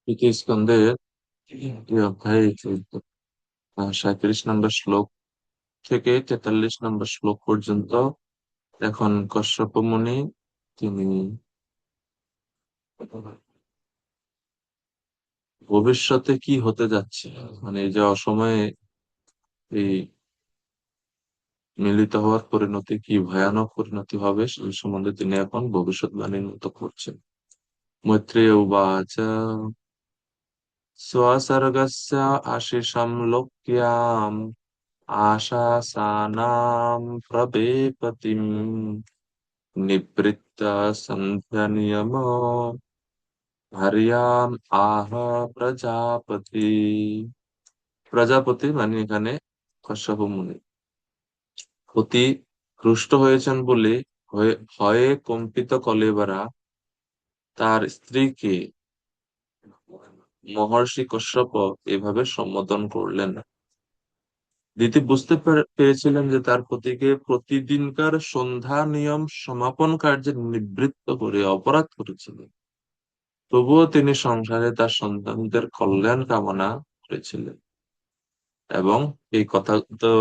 তৃতীয় স্কন্ধের এই অধ্যায়ে 37 নম্বর শ্লোক থেকে 43 নম্বর শ্লোক পর্যন্ত এখন কশ্যপ মুনি তিনি ভবিষ্যতে কি হতে যাচ্ছে, মানে এই যে অসময়ে এই মিলিত হওয়ার পরিণতি কি ভয়ানক পরিণতি হবে সেই সম্বন্ধে তিনি এখন ভবিষ্যৎবাণীর মতো করছেন। মৈত্রেয় উবাচ स्वसर्गस्य आशिषं लोक्याम् आशासानां प्रवेपतिम् निवृत्त सन्ध्यनियमो हर्याम आह প্রজাপতি। প্রজাপতি মানে এখানে কশ্যপ মুনি অতি রুষ্ট হয়েছেন বলে ভয়ে কম্পিত কলেবরা তার স্ত্রীকে মহর্ষি কশ্যপ এভাবে সম্বোধন করলেন। দিতি বুঝতে পেরেছিলেন যে তার পতিকে প্রতিদিনকার সন্ধ্যা নিয়ম সমাপন কার্যে নিবৃত্ত করে অপরাধ করেছিলেন। তবুও তিনি সংসারে তার সন্তানদের কল্যাণ কামনা করেছিলেন। এবং এই কথা তো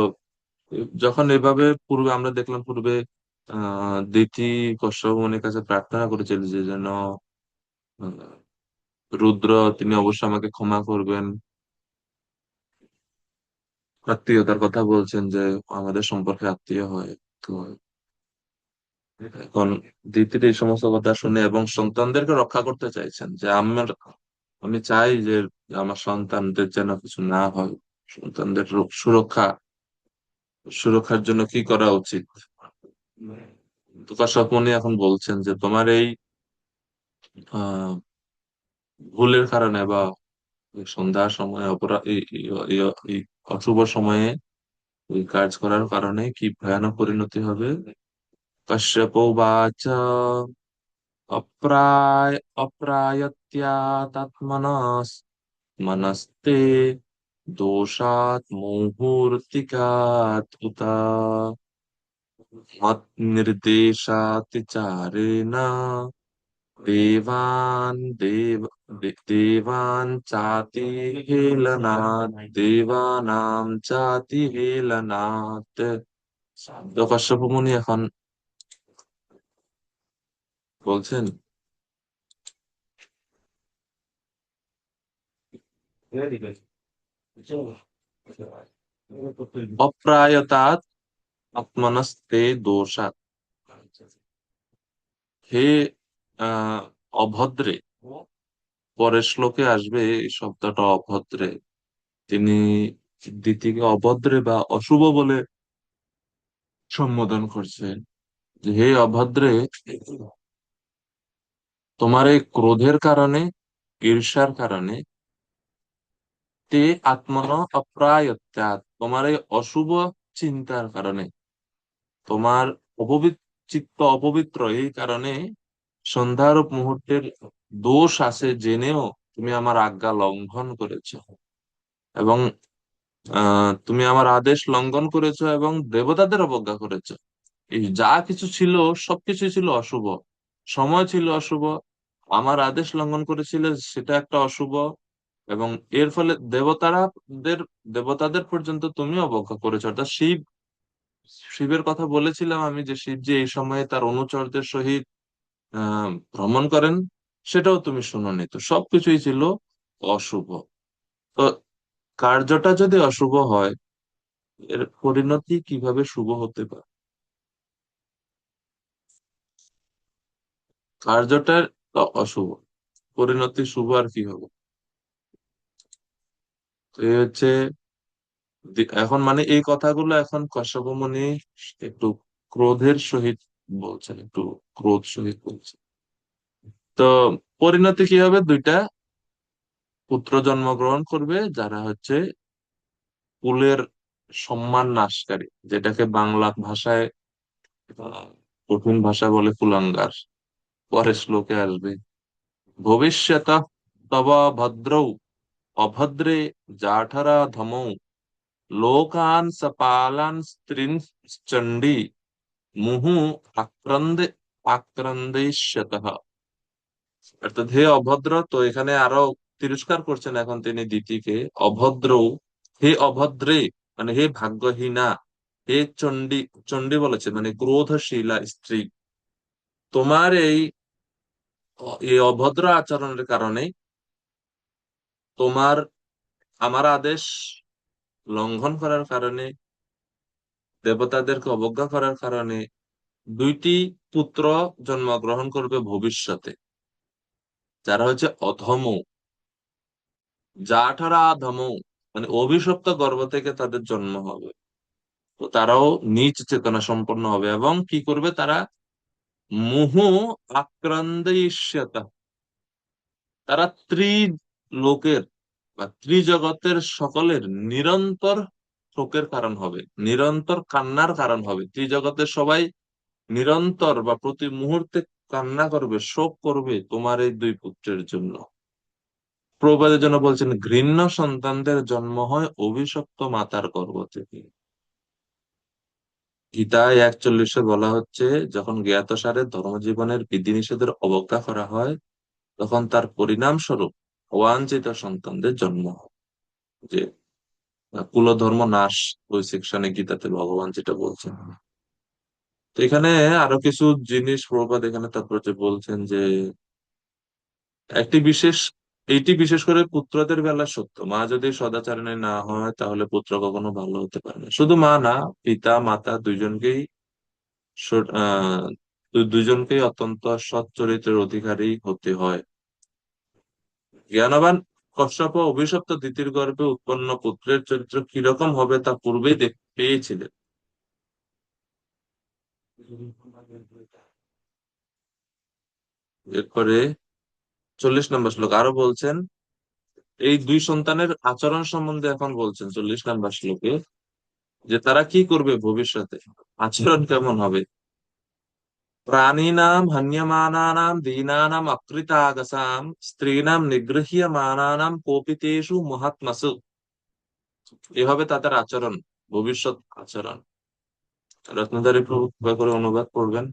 যখন এভাবে পূর্বে আমরা দেখলাম, পূর্বে দিতি কশ্যপ মুনির কাছে প্রার্থনা করেছিল যে যেন আহ, রুদ্র তিনি অবশ্যই আমাকে ক্ষমা করবেন, আত্মীয়তার কথা বলছেন যে আমাদের সম্পর্কে আত্মীয় হয়। তো এখন দিতির এই সমস্ত কথা শুনে এবং সন্তানদেরকে রক্ষা করতে চাইছেন যে আমি চাই যে আমার সন্তানদের যেন কিছু না হয়, সন্তানদের সুরক্ষার জন্য কি করা উচিত। তো কাশ্যপ মুনি এখন বলছেন যে তোমার এই আহ ভুলের কারণে বা এই সন্ধ্যার সময় অপরাধ এই অশুভ সময়ে এই কাজ করার কারণে কি ভয়ানক পরিণতি হবে। কাশ্যপ উবাচ अप्रायत्यात्मनस् मनस्ते दोषात् मुहूर्तिकात् उत मत्निर्देशातिचारेण देवान् चाति हेलनात् देवानां चाति हेलनात्। তো কাশ্যপ মুনি এখন বলছেন অপ্রায়তাৎ আত্মনস্তে দোষাৎ। হে অভদ্রে, পরের শ্লোকে আসবে এই শব্দটা অভদ্রে। তিনি দিতিকে অভদ্রে বা অশুভ বলে সম্বোধন করছেন যে হে অভদ্রে, তোমার এই ক্রোধের কারণে, ঈর্ষার কারণে, তে আত্মন অপ্রায়ত্যাৎ, তোমার এই অশুভ চিন্তার কারণে, তোমার চিত্ত অপবিত্র এই কারণে সন্ধ্যার মুহূর্তের দোষ আছে জেনেও তুমি আমার আজ্ঞা লঙ্ঘন করেছো এবং তুমি আমার আদেশ লঙ্ঘন করেছো এবং দেবতাদের অবজ্ঞা করেছো। এই যা কিছু ছিল সবকিছু ছিল অশুভ, সময় ছিল অশুভ, আমার আদেশ লঙ্ঘন করেছিলে সেটা একটা অশুভ, এবং এর ফলে দেবতাদের পর্যন্ত তুমি অবজ্ঞা করেছো। অর্থাৎ শিবের কথা বলেছিলাম আমি যে শিব যে এই সময়ে তার অনুচরদের সহিত ভ্রমণ করেন, সেটাও তুমি শুনোনি। তো সবকিছুই ছিল অশুভ। তো কার্যটা যদি অশুভ হয়, এর পরিণতি কিভাবে শুভ হতে পারে? কার্যটার অশুভ, পরিণতি শুভ আর কি হবে? তো এই হচ্ছে এখন মানে এই কথাগুলো এখন কশ্যপ মুনি একটু ক্রোধের সহিত বলছেন, একটু ক্রোধ সহিত বলছেন। তো পরিণতি কি হবে? দুইটা পুত্র জন্মগ্রহণ করবে যারা হচ্ছে কুলের সম্মান নাশকারী, যেটাকে বাংলা ভাষায় কঠিন ভাষা বলে কুলাঙ্গার। পরের শ্লোকে আসবে ভবিষ্যত তব ভদ্রৌ অভদ্রে জাঠরা ধমৌ লোকান সপালান স্ত্রীন চণ্ডী মুহু আক্রন্দে আক্রন্দেষ্যতঃ। অর্থাৎ হে অভদ্র, তো এখানে আরো তিরস্কার করছেন এখন তিনি দিতিকে, অভদ্র, হে অভদ্রে, মানে হে ভাগ্যহীনা, হে চণ্ডী, চণ্ডী বলেছে মানে ক্রোধশীলা স্ত্রী, তোমার এই অভদ্র আচরণের কারণে, তোমার আমার আদেশ লঙ্ঘন করার কারণে, দেবতাদেরকে অবজ্ঞা করার কারণে দুইটি পুত্র জন্মগ্রহণ করবে ভবিষ্যতে, যারা হচ্ছে অধম, জাঠরা ধম, মানে অভিশপ্ত গর্ভ থেকে তাদের জন্ম হবে। তো তারাও নিচ চেতনা সম্পন্ন হবে এবং কি করবে তারা, মুহ আক্রান্ত, তারা ত্রিলোকের বা ত্রিজগতের সকলের নিরন্তর শোকের কারণ হবে, নিরন্তর কান্নার কারণ হবে। ত্রিজগতের সবাই নিরন্তর বা প্রতি মুহূর্তে কান্না করবে, শোক করবে তোমার এই দুই পুত্রের জন্য। প্রবাদের জন্য বলছেন ঘৃণ্য সন্তানদের জন্ম হয় অভিশপ্ত মাতার গর্ভ থেকে। গীতায় 41 বলা হচ্ছে, যখন জ্ঞাতসারে ধর্মজীবনের বিধিনিষেধের অবজ্ঞা করা হয়, তখন তার পরিণাম স্বরূপ অবাঞ্ছিত সন্তানদের জন্ম হয়। যে কুলধর্ম নাশ, ওই সেকশনে গীতাতে ভগবান যেটা বলছেন। তো এখানে আরো কিছু জিনিস প্রভুপাদ এখানে তাৎপর্য বলছেন যে একটি বিশেষ, এইটি বিশেষ করে পুত্রদের বেলা সত্য, মা যদি সদাচরণে না হয় তাহলে পুত্র কখনো ভালো হতে পারে না। শুধু মা না, পিতা মাতা দুইজনকেই দুইজনকেই অত্যন্ত সৎ চরিত্রের অধিকারী হতে হয়। জ্ঞানবান কশ্যপ অভিশপ্ত দিতির গর্ভে উৎপন্ন পুত্রের চরিত্র কিরকম হবে তা পূর্বেই পেয়েছিলেন। এরপরে 40 নম্বর শ্লোক আরো বলছেন, এই দুই সন্তানের আচরণ সম্বন্ধে এখন বলছেন 40 নম্বর শ্লোকে, যে তারা কি করবে ভবিষ্যতে, আচরণ কেমন হবে। প্রাণীনাম হন্যমানানাম দীনানাম অকৃতাগসাম স্ত্রীনাম নিগৃহ্যমানানাম কোপিতেষু মহাত্মাসু, এভাবে তাদের আচরণ, ভবিষ্যৎ আচরণ। রত্নধারী প্রভু কৃপা করে অনুবাদ করবেন।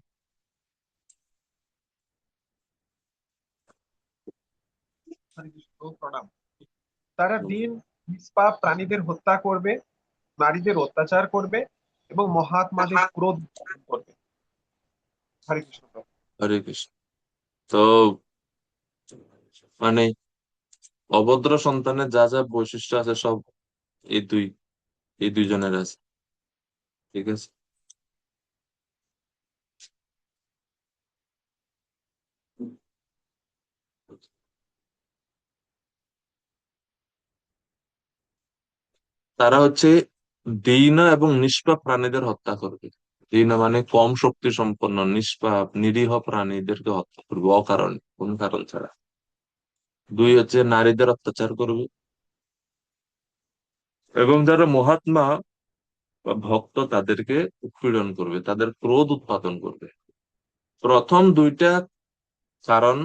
হরে কৃষ্ণ, প্রণাম। তারা দিন নিষ্পাপ প্রাণীদের হত্যা করবে, নারীদের অত্যাচার করবে এবং মহাত্মাদের ক্রোধ ধারণ করবে। হরে কৃষ্ণ প্রভু। হরে কৃষ্ণ। তো মানে অভদ্র সন্তানের যা যা বৈশিষ্ট্য আছে সব এই দুই, এই দুইজনের আছে। ঠিক আছে। তারা হচ্ছে দীন এবং নিষ্পাপ প্রাণীদের হত্যা করবে। দীন মানে কম শক্তি সম্পন্ন, নিষ্পাপ নিরীহ প্রাণীদেরকে হত্যা করবে অকারণে, কোন কারণ ছাড়া। দুই হচ্ছে নারীদের অত্যাচার করবে, এবং যারা মহাত্মা বা ভক্ত তাদেরকে উৎপীড়ন করবে, তাদের ক্রোধ উৎপাদন করবে। প্রথম দুইটা কারণ,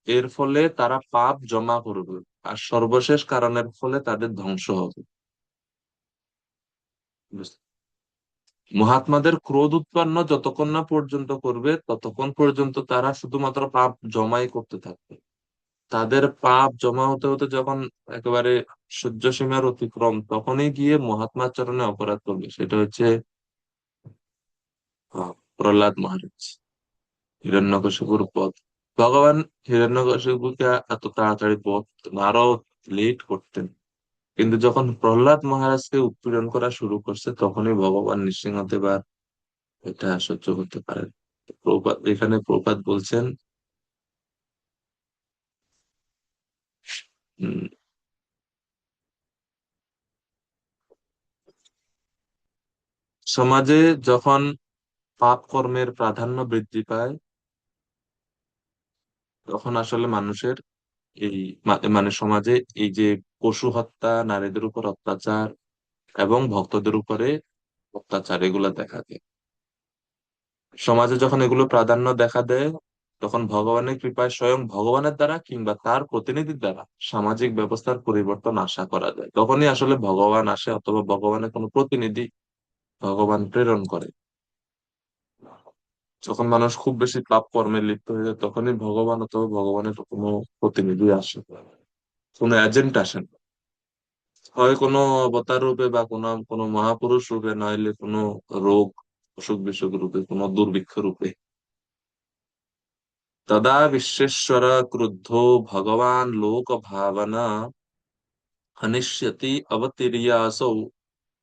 এর ফলে তারা পাপ জমা করবে, আর সর্বশেষ কারণের ফলে তাদের ধ্বংস হবে। মহাত্মাদের ক্রোধ উৎপন্ন যতক্ষণ না পর্যন্ত করবে, ততক্ষণ পর্যন্ত তারা শুধুমাত্র পাপ জমাই করতে থাকবে। তাদের পাপ জমা হতে হতে যখন একেবারে সহ্য সীমার অতিক্রম, তখনই গিয়ে মহাত্মার চরণে অপরাধ করবে। সেটা হচ্ছে প্রহ্লাদ মহারাজ, হিরণ্যকশিপুর বধ। ভগবান হিরণ্যকশিপুকে এত তাড়াতাড়ি বধ আরো লেট করতেন, কিন্তু যখন প্রহ্লাদ মহারাজকে উৎপীড়ন করা শুরু করছে, তখনই ভগবান নৃসিংহদেব এবার এটা সহ্য করতে পারেন। প্রভুপাদ এখানে প্রভুপাদ বলছেন, উম, সমাজে যখন পাপ কর্মের প্রাধান্য বৃদ্ধি পায়, তখন আসলে মানুষের এই মানে সমাজে এই যে পশু হত্যা, নারীদের উপর অত্যাচার এবং ভক্তদের উপরে অত্যাচার, এগুলো দেখা দেয়। সমাজে যখন এগুলো প্রাধান্য দেখা দেয়, তখন ভগবানের কৃপায় স্বয়ং ভগবানের দ্বারা কিংবা তার প্রতিনিধির দ্বারা সামাজিক ব্যবস্থার পরিবর্তন আশা করা যায়। তখনই আসলে ভগবান আসে, অথবা ভগবানের কোনো প্রতিনিধি ভগবান প্রেরণ করে। যখন মানুষ খুব বেশি পাপ কর্মে লিপ্ত হয়ে যায় তখনই ভগবান অথবা ভগবানের কোনো প্রতিনিধি আসে, কোনো এজেন্ট আসেন, হয় কোনো অবতার রূপে বা কোনো কোনো মহাপুরুষ রূপে, নইলে কোনো রোগ, অসুখ বিসুখ রূপে, কোনো দুর্ভিক্ষ রূপে। তদা বিশ্বেশ্বর ক্রুদ্ধো ভগবান লোক ভাবনা হনিষ্যতি অবতীর্যাসৌ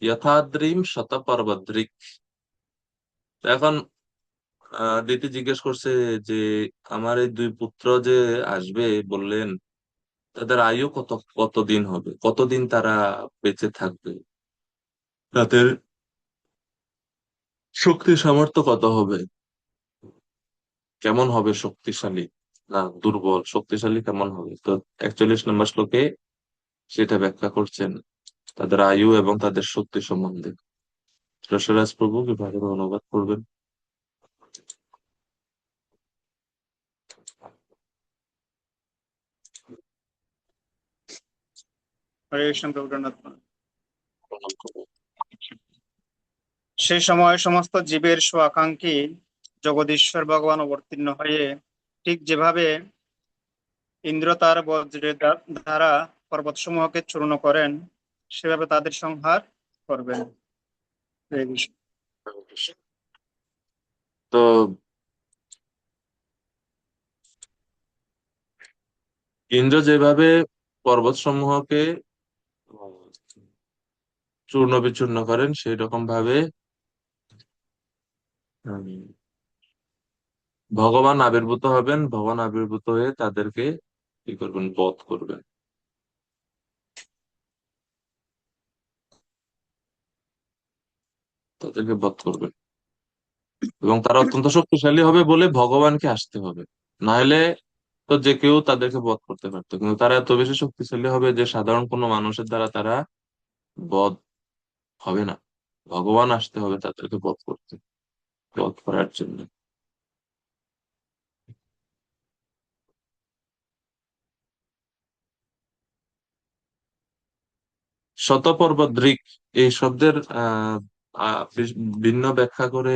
যথাদ্রিম শতপর্বদ্রিক। এখন দিতি জিজ্ঞেস করছে যে আমার এই দুই পুত্র যে আসবে বললেন, তাদের আয়ু কতদিন হবে, কতদিন তারা বেঁচে থাকবে, তাদের শক্তি সামর্থ্য কত হবে, কেমন হবে, শক্তিশালী না দুর্বল, শক্তিশালী কেমন হবে। তো 41 নম্বর শ্লোকে সেটা ব্যাখ্যা করছেন তাদের আয়ু এবং তাদের শক্তি সম্বন্ধে। রসরাজ প্রভু কিভাবে অনুবাদ করবেন? হরে কৃষ্ণ প্রভু জগন্নাথ। সেই সময় সমস্ত জীবের স্বাকাঙ্ক্ষী জগদীশ্বর ভগবান অবতীর্ণ হয়ে ঠিক যেভাবে ইন্দ্র তার বজ্রের দ্বারা পর্বতসমূহকে চূর্ণ করেন, সেভাবে তাদের সংহার করবেন। হরে কৃষ্ণ। তো ইন্দ্র যেভাবে পর্বত সমূহকে চূর্ণ বিচূর্ণ করেন, সেই রকম ভাবে ভগবান আবির্ভূত হবেন, ভগবান আবির্ভূত হয়ে তাদেরকে কি করবেন, বধ করবেন, তাদেরকে বধ করবেন। এবং তারা অত্যন্ত শক্তিশালী হবে বলে ভগবানকে আসতে হবে, না হলে তো যে কেউ তাদেরকে বধ করতে পারতো, কিন্তু তারা এত বেশি শক্তিশালী হবে যে সাধারণ কোনো মানুষের দ্বারা তারা বধ হবে না। ভগবান আসতে হবে তাদেরকে বধ করতে, বধ করার জন্য। শতপর্বদ্রিক এই শব্দের আহ আহ, ভিন্ন ব্যাখ্যা করে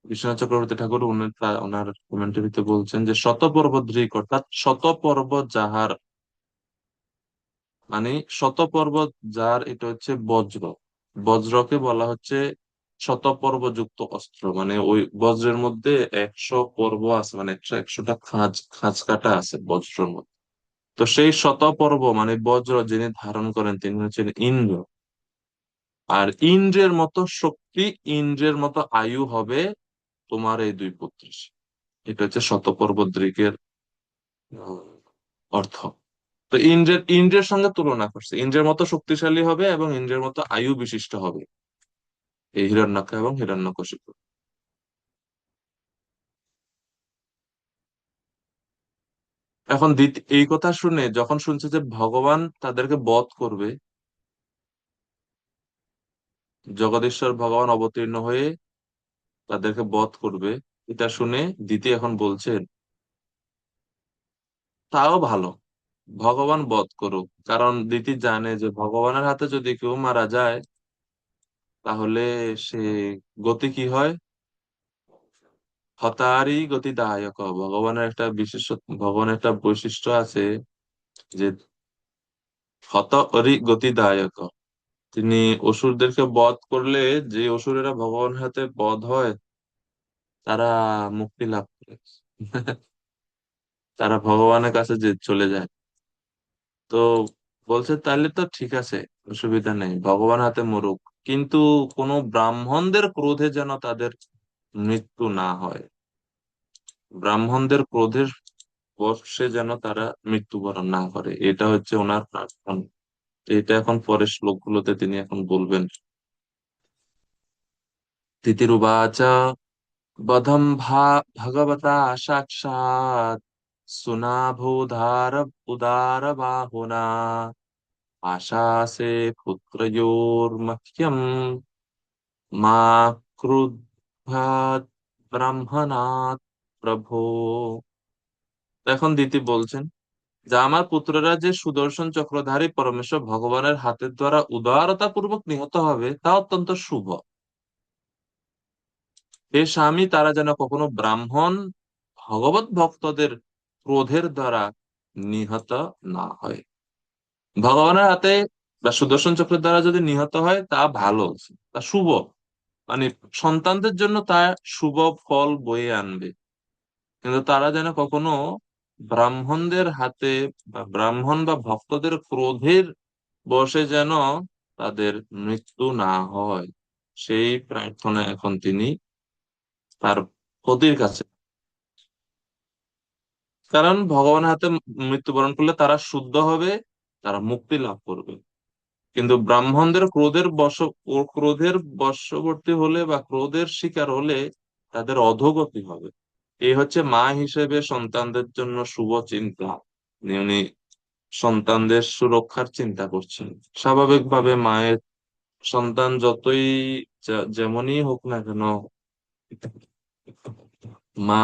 বিশ্বনাথ চক্রবর্তী ঠাকুর ওনার কমেন্টের ভিতরে বলছেন যে শতপর্বদ্রিক অর্থাৎ শতপর্বত যাহার, মানে শতপর্বত যার, এটা হচ্ছে বজ্র। বজ্রকে বলা হচ্ছে শতপর্বযুক্ত অস্ত্র, মানে ওই বজ্রের মধ্যে 100 পর্ব আছে, মানে 100টা খাঁজ খাঁজ কাটা আছে বজ্রের মধ্যে। তো সেই শতপর্ব মানে বজ্র যিনি ধারণ করেন তিনি হচ্ছেন ইন্দ্র। আর ইন্দ্রের মতো শক্তি, ইন্দ্রের মতো আয়ু হবে তোমার এই দুই পুত্রের। এটা হচ্ছে শতপর্বদ্রিকের আহ, অর্থ। তো ইন্দ্রের সঙ্গে তুলনা করছে, ইন্দ্রের মতো শক্তিশালী হবে এবং ইন্দ্রের মতো আয়ু বিশিষ্ট হবে এই হিরণ্যাক্ষ এবং হিরণ্যকশিপু। এখন এই কথা শুনে যখন শুনছে যে ভগবান তাদেরকে বধ করবে, জগদীশ্বর ভগবান অবতীর্ণ হয়ে তাদেরকে বধ করবে, এটা শুনে দিতি এখন বলছেন তাও ভালো, ভগবান বধ করুক। কারণ দিতি জানে যে ভগবানের হাতে যদি কেউ মারা যায় তাহলে সে গতি কি হয়, হতারি গতিদায়ক। ভগবানের একটা বৈশিষ্ট্য আছে যে হতরি গতিদায়ক। তিনি অসুরদেরকে বধ করলে, যে অসুরেরা ভগবানের হাতে বধ হয় তারা মুক্তি লাভ করে, তারা ভগবানের কাছে যে চলে যায়। তো বলছে তাহলে তো ঠিক আছে, অসুবিধা নেই, ভগবান হাতে মরুক, কিন্তু কোনো ব্রাহ্মণদের ক্রোধে যেন তাদের মৃত্যু না হয়, ব্রাহ্মণদের ক্রোধের বশে যেন তারা মৃত্যুবরণ না করে, এটা হচ্ছে ওনার প্রার্থনা। এটা এখন পরের শ্লোকগুলোতে তিনি এখন বলবেন। তিতিরুবাচ বধম ভগবতা সাক্ষাৎ সুনাভোধার উদার বাহুনা আশাসে পুত্রয়োর্মহ্যম মা ক্রুদ্ধাৎ ব্রাহ্মণাৎ প্রভো। এখন দিতি বলছেন যে আমার পুত্ররা যে সুদর্শন চক্রধারী পরমেশ্বর ভগবানের হাতের দ্বারা উদারতা পূর্বক নিহত হবে তা অত্যন্ত শুভ। হে স্বামী, তারা যেন কখনো ব্রাহ্মণ ভগবত ভক্তদের ক্রোধের দ্বারা নিহত না হয়। ভগবানের হাতে বা সুদর্শন চক্রের দ্বারা যদি নিহত হয় তা ভালো, তা শুভ, মানে সন্তানদের জন্য তা শুভ ফল বয়ে আনবে। কিন্তু তারা যেন কখনো ব্রাহ্মণদের হাতে বা ব্রাহ্মণ বা ভক্তদের ক্রোধের বশে যেন তাদের মৃত্যু না হয়, সেই প্রার্থনা এখন তিনি তার পতির কাছে। কারণ ভগবানের হাতে মৃত্যুবরণ করলে তারা শুদ্ধ হবে, তারা মুক্তি লাভ করবে। কিন্তু ব্রাহ্মণদের ক্রোধের বশবর্তী হলে বা ক্রোধের শিকার হলে তাদের অধোগতি হবে। এই হচ্ছে মা হিসেবে সন্তানদের জন্য শুভ চিন্তা। উনি সন্তানদের সুরক্ষার চিন্তা করছেন। স্বাভাবিকভাবে মায়ের সন্তান যতই যেমনই হোক না কেন, মা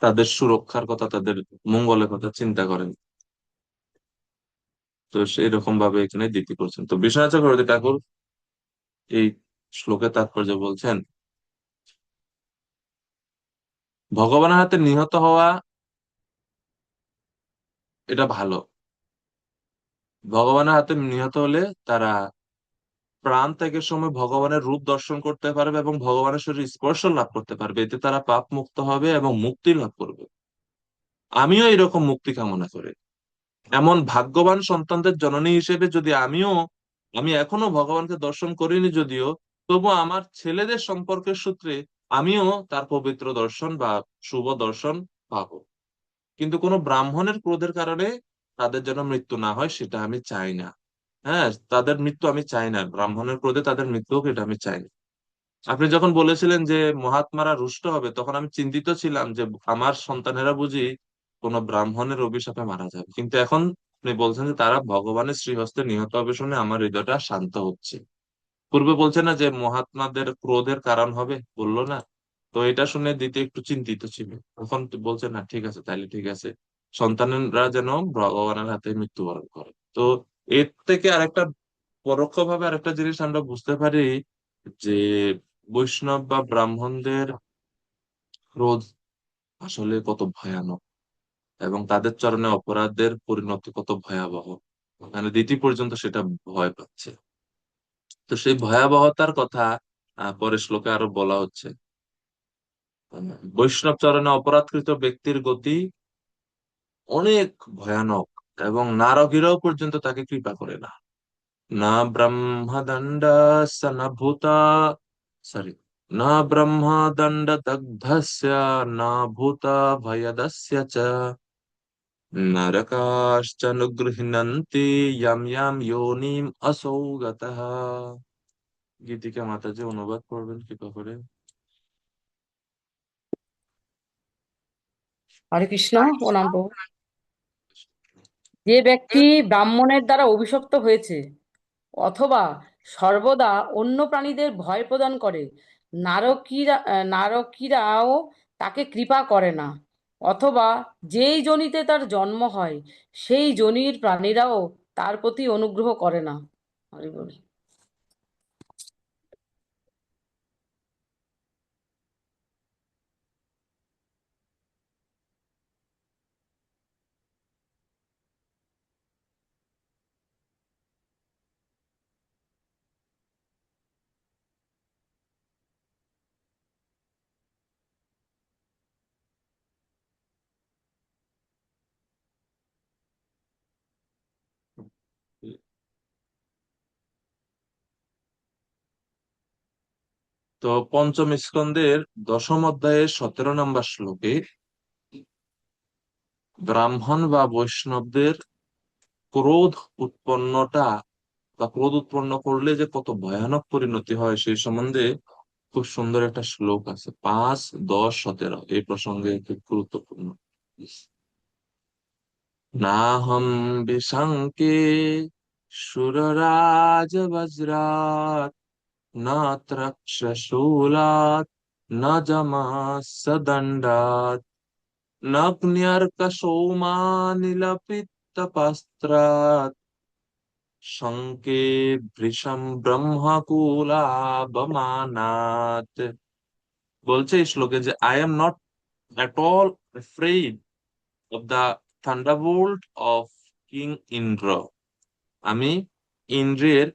তাদের সুরক্ষার কথা, তাদের মঙ্গলের কথা চিন্তা করেন। তো সেই রকম ভাবে এখানে দিতি করছেন। তো বিশ্বনাথ চক্রবর্তী ঠাকুর এই শ্লোকের তাৎপর্য বলছেন, ভগবানের হাতে নিহত হওয়া এটা ভালো। ভগবানের হাতে নিহত হলে তারা প্রাণ ত্যাগের সময় ভগবানের রূপ দর্শন করতে পারবে এবং ভগবানের শরীর স্পর্শ লাভ করতে পারবে। এতে তারা পাপ মুক্ত হবে এবং মুক্তি লাভ করবে। আমিও এরকম মুক্তি কামনা করি। এমন ভাগ্যবান সন্তানদের জননী হিসেবে যদি আমি এখনো ভগবানকে দর্শন করিনি যদিও, তবু আমার ছেলেদের সম্পর্কের সূত্রে আমিও তার পবিত্র দর্শন বা শুভ দর্শন পাবো। কিন্তু কোনো ব্রাহ্মণের ক্রোধের কারণে তাদের যেন মৃত্যু না হয়, সেটা আমি চাই না। হ্যাঁ, তাদের মৃত্যু আমি চাই না, ব্রাহ্মণের ক্রোধে তাদের মৃত্যু হোক, এটা আমি চাই না। আপনি যখন বলেছিলেন যে মহাত্মারা রুষ্ট হবে, তখন আমি চিন্তিত ছিলাম যে আমার সন্তানেরা বুঝি কোনো ব্রাহ্মণের অভিশাপে মারা যাবে। কিন্তু এখন আপনি বলছেন যে তারা ভগবানের শ্রীহস্তে নিহত হবে, শুনে আমার হৃদয়টা শান্ত হচ্ছে। পূর্বে বলছে না যে মহাত্মাদের ক্রোধের কারণ হবে, বললো না? তো এটা শুনে দিতে একটু চিন্তিত ছিল। এখন তো বলছে না, ঠিক আছে, তাইলে ঠিক আছে, সন্তানেরা যেন ভগবানের হাতে মৃত্যুবরণ করে। তো এর থেকে আরেকটা পরোক্ষভাবে আরেকটা জিনিস আমরা বুঝতে পারি যে বৈষ্ণব বা ব্রাহ্মণদের ক্রোধ আসলে কত ভয়ানক, এবং তাদের চরণে অপরাধের পরিণতি কত ভয়াবহ। মানে দিতি পর্যন্ত সেটা ভয় পাচ্ছে। তো সেই ভয়াবহতার কথা পরের শ্লোকে আরো বলা হচ্ছে। বৈষ্ণব চরণে অপরাধকৃত ব্যক্তির গতি অনেক ভয়ানক, এবং নারকীরাও পর্যন্ত তাকে কৃপা করে না। না ব্রহ্মদণ্ড ন ভূতা, সরি, না ব্রহ্মদণ্ড দগ্ধস্য না ভূতা ভয়দস্য চ নরকাশ্চ নুগৃহণন্তি ইয়াম ইয়াম যোনিম অসৌ গতঃ। গীতিকা মাতাজি অনুবাদ করবেন কৃপা করে। হরে কৃষ্ণ। প্রণাম প্রভু। যে ব্যক্তি ব্রাহ্মণের দ্বারা অভিশপ্ত হয়েছে অথবা সর্বদা অন্য প্রাণীদের ভয় প্রদান করে, নারকীরাও তাকে কৃপা করে না, অথবা যেই যোনিতে তার জন্ম হয় সেই যোনির প্রাণীরাও তার প্রতি অনুগ্রহ করে না। হরি বল। তো পঞ্চম স্কন্ধের 10ম অধ্যায়ের 17 নম্বর শ্লোকে ব্রাহ্মণ বা বৈষ্ণবদের ক্রোধ উৎপন্নটা বা ক্রোধ উৎপন্ন করলে যে কত ভয়ানক পরিণতি হয় সেই সম্বন্ধে খুব সুন্দর একটা শ্লোক আছে, 5, 10, 17 এই প্রসঙ্গে খুব গুরুত্বপূর্ণ। নাহম বিশঙ্কে সুররাজ বজ্রাত না ত্রক্ষশূলাত না যমাস্য দণ্ডাত নগ্ন্যর্কশৌমানিলপিতপাস্ত্রাৎ শঙ্কে ভৃশম ব্রহ্মকুলাবমানাৎ। বলছে এই শ্লোকে যে I am not at all afraid of the thunderbolt of king Indra. আমি ইন্দ্রের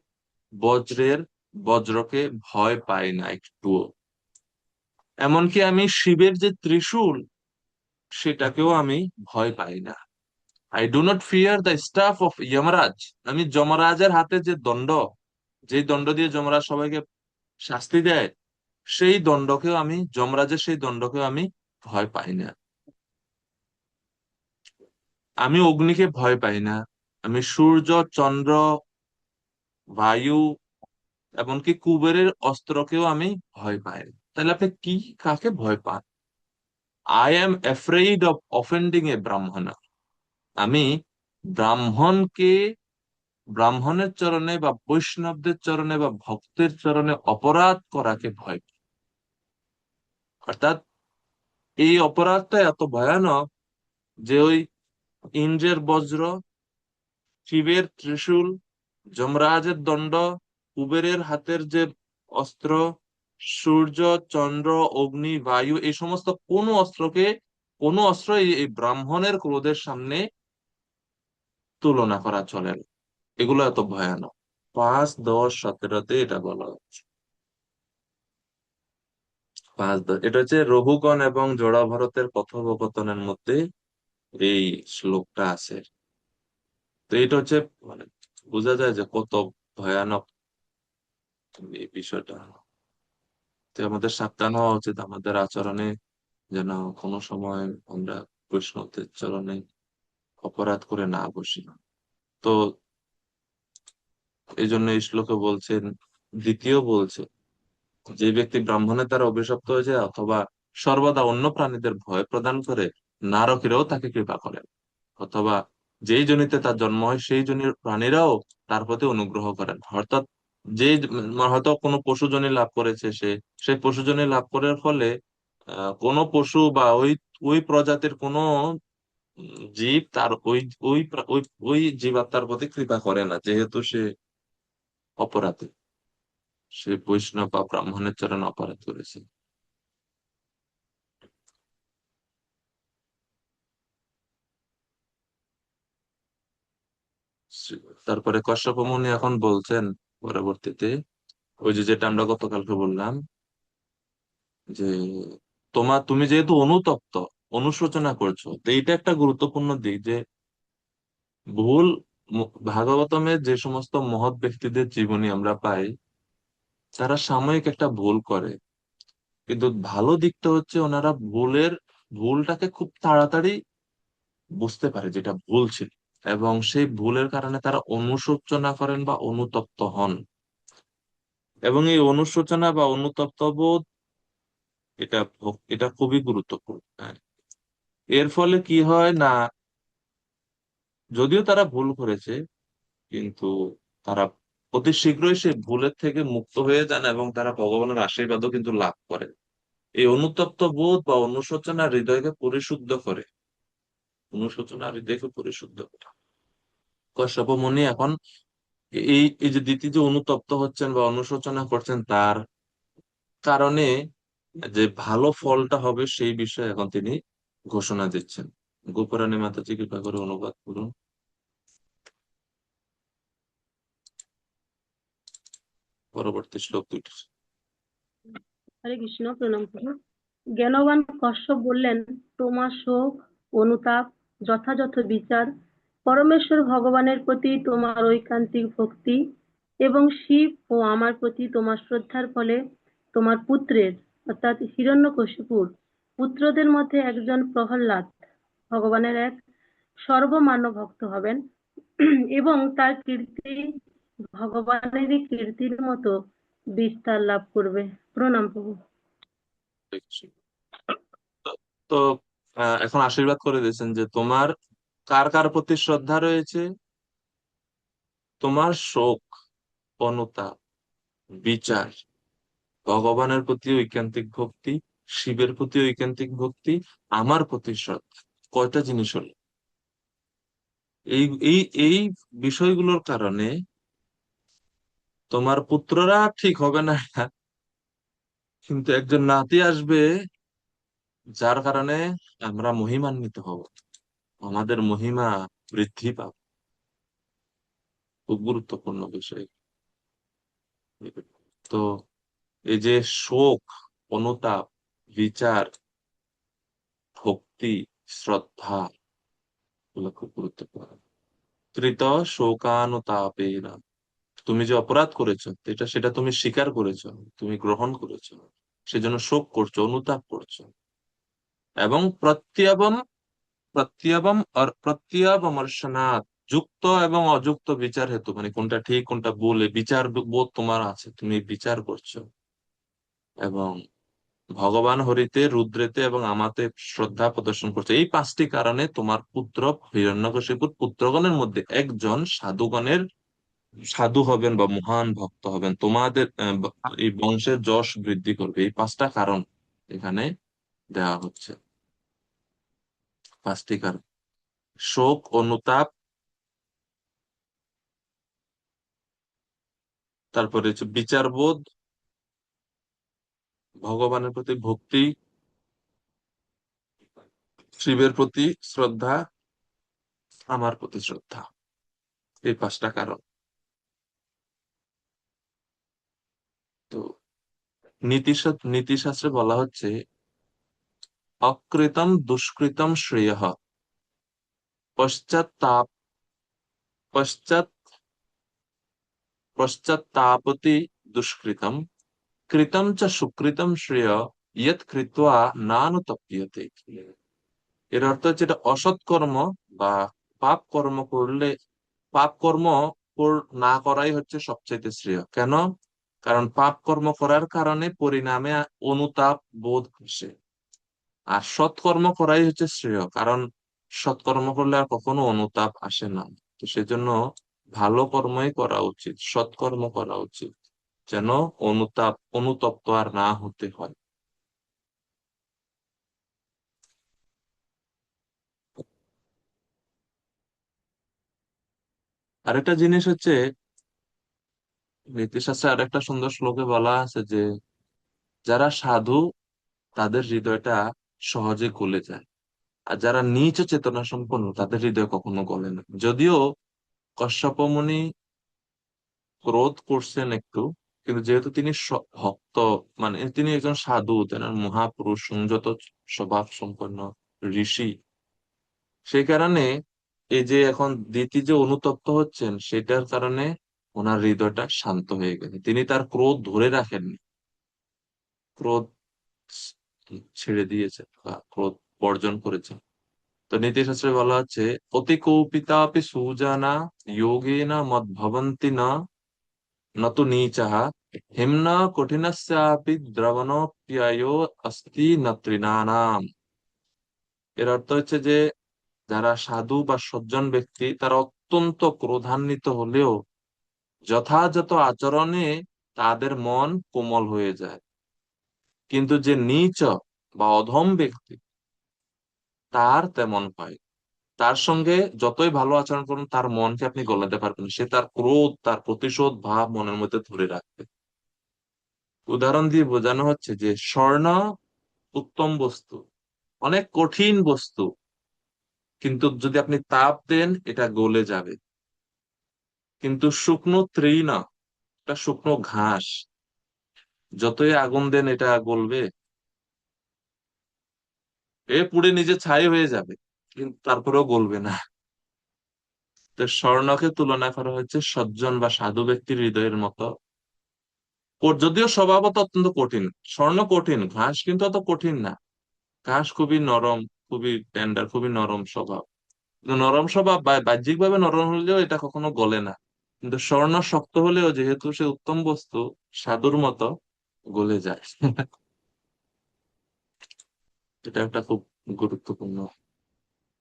বজ্রকে ভয় পাই না একটুও। এমনকি আমি শিবের যে ত্রিশূল সেটাকেও আমি ভয় পাই না। I do not fear the stuff of Yamraj. আমি যমরাজের হাতে যে দণ্ড, যে দণ্ড দিয়ে যমরাজ সবাইকে শাস্তি দেয়, সেই দণ্ডকেও আমি, যমরাজের সেই দণ্ডকেও আমি ভয় পাই না। আমি অগ্নিকে ভয় পাই না। আমি সূর্য, চন্দ্র, বায়ু, এমনকি কুবেরের অস্ত্রকেও আমি ভয় পাই না। তাহলে আপনি কি, কাকে ভয় পান? I am afraid of offending a Brahmin. আমি ব্রাহ্মণকে, ব্রাহ্মণের চরণে বা বৈষ্ণবদের চরণে বা ভক্তের চরণে অপরাধ করাকে ভয় পাই। অর্থাৎ এই অপরাধটা এত ভয়ানক যে ওই ইন্দ্রের বজ্র, শিবের ত্রিশূল, যমরাজের দণ্ড, কুবেরের হাতের যে অস্ত্র, সূর্য, চন্দ্র, অগ্নি, বায়ু, এই সমস্ত কোনো অস্ত্র এই ব্রাহ্মণের ক্রোধের সামনে তুলনা করা চলে না। এগুলো এত ভয়ানক। 5, 10, 17 এটা বলা হচ্ছে। 5, 10 এটা হচ্ছে রঘুগণ এবং জড়াভরতের কথোপকথনের মধ্যে এই শ্লোকটা আছে। তো এটা হচ্ছে মানে বোঝা যায় যে কত ভয়ানক এই বিষয়টা। তো আমাদের সাবধান হওয়া উচিত আমাদের আচরণে, যেন কোনো সময় আমরা বৈষ্ণবদের চরণে অপরাধ করে না বসি। তো এই জন্য এই শ্লোকে বলছেন, দ্বিতীয় বলছে, যে ব্যক্তি ব্রাহ্মণের দ্বারা অভিশপ্ত হয়েছে অথবা সর্বদা অন্য প্রাণীদের ভয় প্রদান করে, নারকেরাও তাকে কৃপা করেন। অথবা যেই জনিতে তার জন্ম হয় সেই জনির প্রাণীরাও তার প্রতি অনুগ্রহ করেন। অর্থাৎ যে হয়তো কোনো পশু জনি লাভ করেছে, সেই পশু জনি লাভ করার ফলে কোনো পশু বা ওই ওই প্রজাতির কোনো জীব তার ওই ওই ওই ওই জীবাত্মার প্রতি কৃপা করে না, যেহেতু সে অপরাধী, সে বৈষ্ণব বা ব্রাহ্মণের চরণে অপরাধ করেছে। তারপরে কশ্যপ মুনি এখন বলছেন পরবর্তীতে, ওই যে যেটা আমরা গতকালকে বললাম যে তুমি যেহেতু অনুতপ্ত, অনুশোচনা করছো, তো এইটা একটা গুরুত্বপূর্ণ দিক যে ভাগবতমে যে সমস্ত মহৎ ব্যক্তিদের জীবনী আমরা পাই, তারা সাময়িক একটা ভুল করে, কিন্তু ভালো দিকটা হচ্ছে ওনারা ভুলটাকে খুব তাড়াতাড়ি বুঝতে পারে যেটা ভুল ছিল, এবং সেই ভুলের কারণে তারা অনুশোচনা করেন বা অনুতপ্ত হন। এবং এই অনুশোচনা বা অনুতপ্ত বোধ, এটা খুবই গুরুত্বপূর্ণ। হ্যাঁ। এর ফলে কি হয় না, যদিও তারা ভুল করেছে, কিন্তু তারা অতি শীঘ্রই সেই ভুলের থেকে মুক্ত হয়ে যান এবং তারা ভগবানের আশীর্বাদও কিন্তু লাভ করে। এই অনুতপ্ত বোধ বা অনুশোচনা হৃদয়কে পরিশুদ্ধ করে, অনুশোচনা হৃদয়কে পরিশুদ্ধ করে। কশ্যপ মুনি এখন এই এই যে দ্বিতীয় যে অনুতপ্ত হচ্ছেন বা অনুশোচনা করছেন, তার কারণে যে ভালো ফলটা হবে সেই বিষয়ে এখন তিনি ঘোষণা দিচ্ছেন। গোপরানী মাতাজি কৃপা করে অনুবাদ করুন পরবর্তী শ্লোক দুইটা। হরে কৃষ্ণ, প্রণাম করুন। জ্ঞানবান কশ্যপ বললেন, তোমার শোক, অনুতাপ, যথাযথ বিচার, পরমেশ্বর ভগবানের প্রতি তোমার ঐকান্তিক ভক্তি এবং শিব ও আমার প্রতি তোমার শ্রদ্ধার ফলে তোমার পুত্রের অর্থাৎ হিরণ্যকশিপুর পুত্রদের মধ্যে একজন প্রহ্লাদ ভগবানের এক সর্বমান্য ভক্ত হবেন এবং তার কীর্তি ভগবানেরই কীর্তির মতো বিস্তার লাভ করবে। প্রণাম প্রভু। তো তো, এখন আশীর্বাদ করে দিয়েছেন যে তোমার কার কার প্রতি শ্রদ্ধা রয়েছে, তোমার শোক, অনুতাপ, বিচার, ভগবানের প্রতি ঐকান্তিক ভক্তি, শিবের প্রতি ঐকান্তিক ভক্তি, আমার প্রতি শ্রদ্ধা। কয়টা জিনিস হলো এই এই এই বিষয়গুলোর কারণে তোমার পুত্ররা ঠিক হবে না, কিন্তু একজন নাতি আসবে যার কারণে আমরা মহিমান্বিত হব, আমাদের মহিমা বৃদ্ধি পাবে। খুব গুরুত্বপূর্ণ বিষয়। তো এই যে শোক, অনুতাপ, বিচার, ভক্তি, শ্রদ্ধা, এগুলো খুব গুরুত্বপূর্ণ। কৃত শোকানুতাপেনা, তুমি যে অপরাধ করেছো এটা সেটা তুমি স্বীকার করেছো, তুমি গ্রহণ করেছো, সেজন্য শোক করছো, অনুতাপ করছো। এবং প্রত্যয়বম, প্রত্যয়বমর্শনাৎ, যুক্ত এবং অযুক্ত বিচার হেতু, মানে কোনটা ঠিক কোনটা ভুল এই বিচার বোধ তোমার আছে, তুমি বিচার করছো। এবং ভগবান হরিতে, রুদ্রেতে এবং আমাতে শ্রদ্ধা প্রদর্শন করছে। এই পাঁচটি কারণে তোমার পুত্র হিরণ্যকশিপুর পুত্রগণের মধ্যে একজন সাধুগণের সাধু হবেন বা মহান ভক্ত হবেন, তোমাদের এই বংশের যশ বৃদ্ধি করবে। এই পাঁচটা কারণ এখানে দেওয়া হচ্ছে, পাঁচটি কারণ: শোক, অনুতাপ, তারপরে হচ্ছে বিচারবোধ, ভগবানের প্রতি ভক্তি, শিবের প্রতি শ্রদ্ধা, আমার প্রতি শ্রদ্ধা। এই পাঁচটা কারণ। তো নীতিশাস্ত্রে বলা হচ্ছে অকৃতম দুষ্কৃতম শ্রেয়ঃ, পশ্চাৎতাপ পশ্চাৎ পশ্চাৎতাপতি দুষ্কৃতম, কৃতম চ সুকৃতম শ্রেয়, ইয়ৎ কৃত্বা নানুতপ্যতে। এর অর্থ হচ্ছে এটা অসৎ কর্ম বা পাপ কর্ম করলে, পাপ কর্ম না করাই হচ্ছে সবচাইতে শ্রেয়। কেন? কারণ পাপ কর্ম করার কারণে পরিণামে অনুতাপ বোধ আসে, আর সৎকর্ম করাই হচ্ছে শ্রেয়, কারণ সৎকর্ম করলে আর কখনো অনুতাপ আসে না। তো সেজন্য ভালো কর্মই করা উচিত, সৎকর্ম করা উচিত, যেন অনুতপ্ত আর না হতে হয়। আরেকটা জিনিস হচ্ছে, নীতিশাস্ত্রে আরেকটা সুন্দর শ্লোকে বলা আছে যে যারা সাধু তাদের হৃদয়টা সহজে গলে যায়, আর যারা নীচ চেতনা সম্পন্ন তাদের হৃদয় কখনো গলে না। যদিও কশ্যপ মুনি ক্রোধ করছেন একটু, কিন্তু যেহেতু তিনি ভক্ত, মানে তিনি একজন সাধু, তেনার মহাপুরুষ, সংযত স্বভাব সম্পন্ন ঋষি, সেই কারণে এই যে এখন দিতি যে অনুতপ্ত হচ্ছেন সেটার কারণে ওনার হৃদয়টা শান্ত হয়ে গেছে, তিনি তার ক্রোধ ধরে রাখেননি, ক্রোধ ছেড়ে দিয়েছেন বা ক্রোধ বর্জন করেছেন। তো নীতিশাস্ত্রে বলা হচ্ছে অতি কৌপিতাপি সুজানা যোগেনা মদ্ভবন্তি না নতু নীচঃ, হিমনা কঠিনস্যাপি দ্রবণোপ্যয়ো অস্তি ন তৃণানাম। এর অর্থ হচ্ছে যে যারা সাধু বা সজ্জন ব্যক্তি তারা অত্যন্ত ক্রোধান্বিত হলেও যথাযথ আচরণে তাদের মন কোমল হয়ে যায়, কিন্তু যে নীচ বা অধম ব্যক্তি তার তেমন হয়, তার সঙ্গে যতই ভালো আচরণ করুন তার মনকে আপনি গলাতে পারবেন না। সে তার ক্রোধ, তার প্রতিশোধ ভাব মনের মধ্যে ধরে রাখবে। উদাহরণ দিয়ে বোঝানো হচ্ছে যে স্বর্ণ উত্তম বস্তু, অনেক কঠিন বস্তু, কিন্তু যদি আপনি তাপ দেন এটা গলে যাবে। কিন্তু শুকনো তৃণ, এটা শুকনো ঘাস, যতই আগুন দেন এটা গলবে? এ পুড়ে নিজে ছাই হয়ে যাবে, কিন্তু তারপরেও গলবে না। তো স্বর্ণকে তুলনা করা হচ্ছে সজ্জন বা সাধু ব্যক্তির হৃদয়ের মতো। ওর যদিও স্বভাবত অত্যন্ত কঠিন, স্বর্ণ কঠিন, ঘাস কিন্তু অত কঠিন না। ঘাস খুবই নরম, খুবই টেন্ডার, খুবই নরম স্বভাব। কিন্তু নরম স্বভাব বা বাহ্যিক ভাবে নরম হলেও এটা কখনো গলে না। কিন্তু স্বর্ণ শক্ত হলেও যেহেতু সে উত্তম বস্তু, সাধুর মতো গলে যায়। এটা একটা খুব গুরুত্বপূর্ণ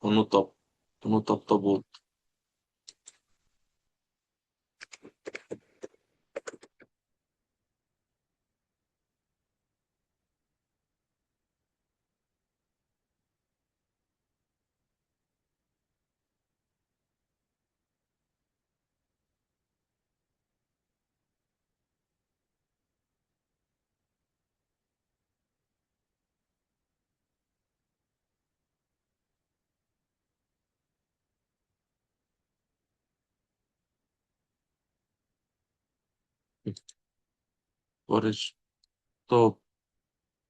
অনুতপ অনুতপ্ত বোধ। পরে তো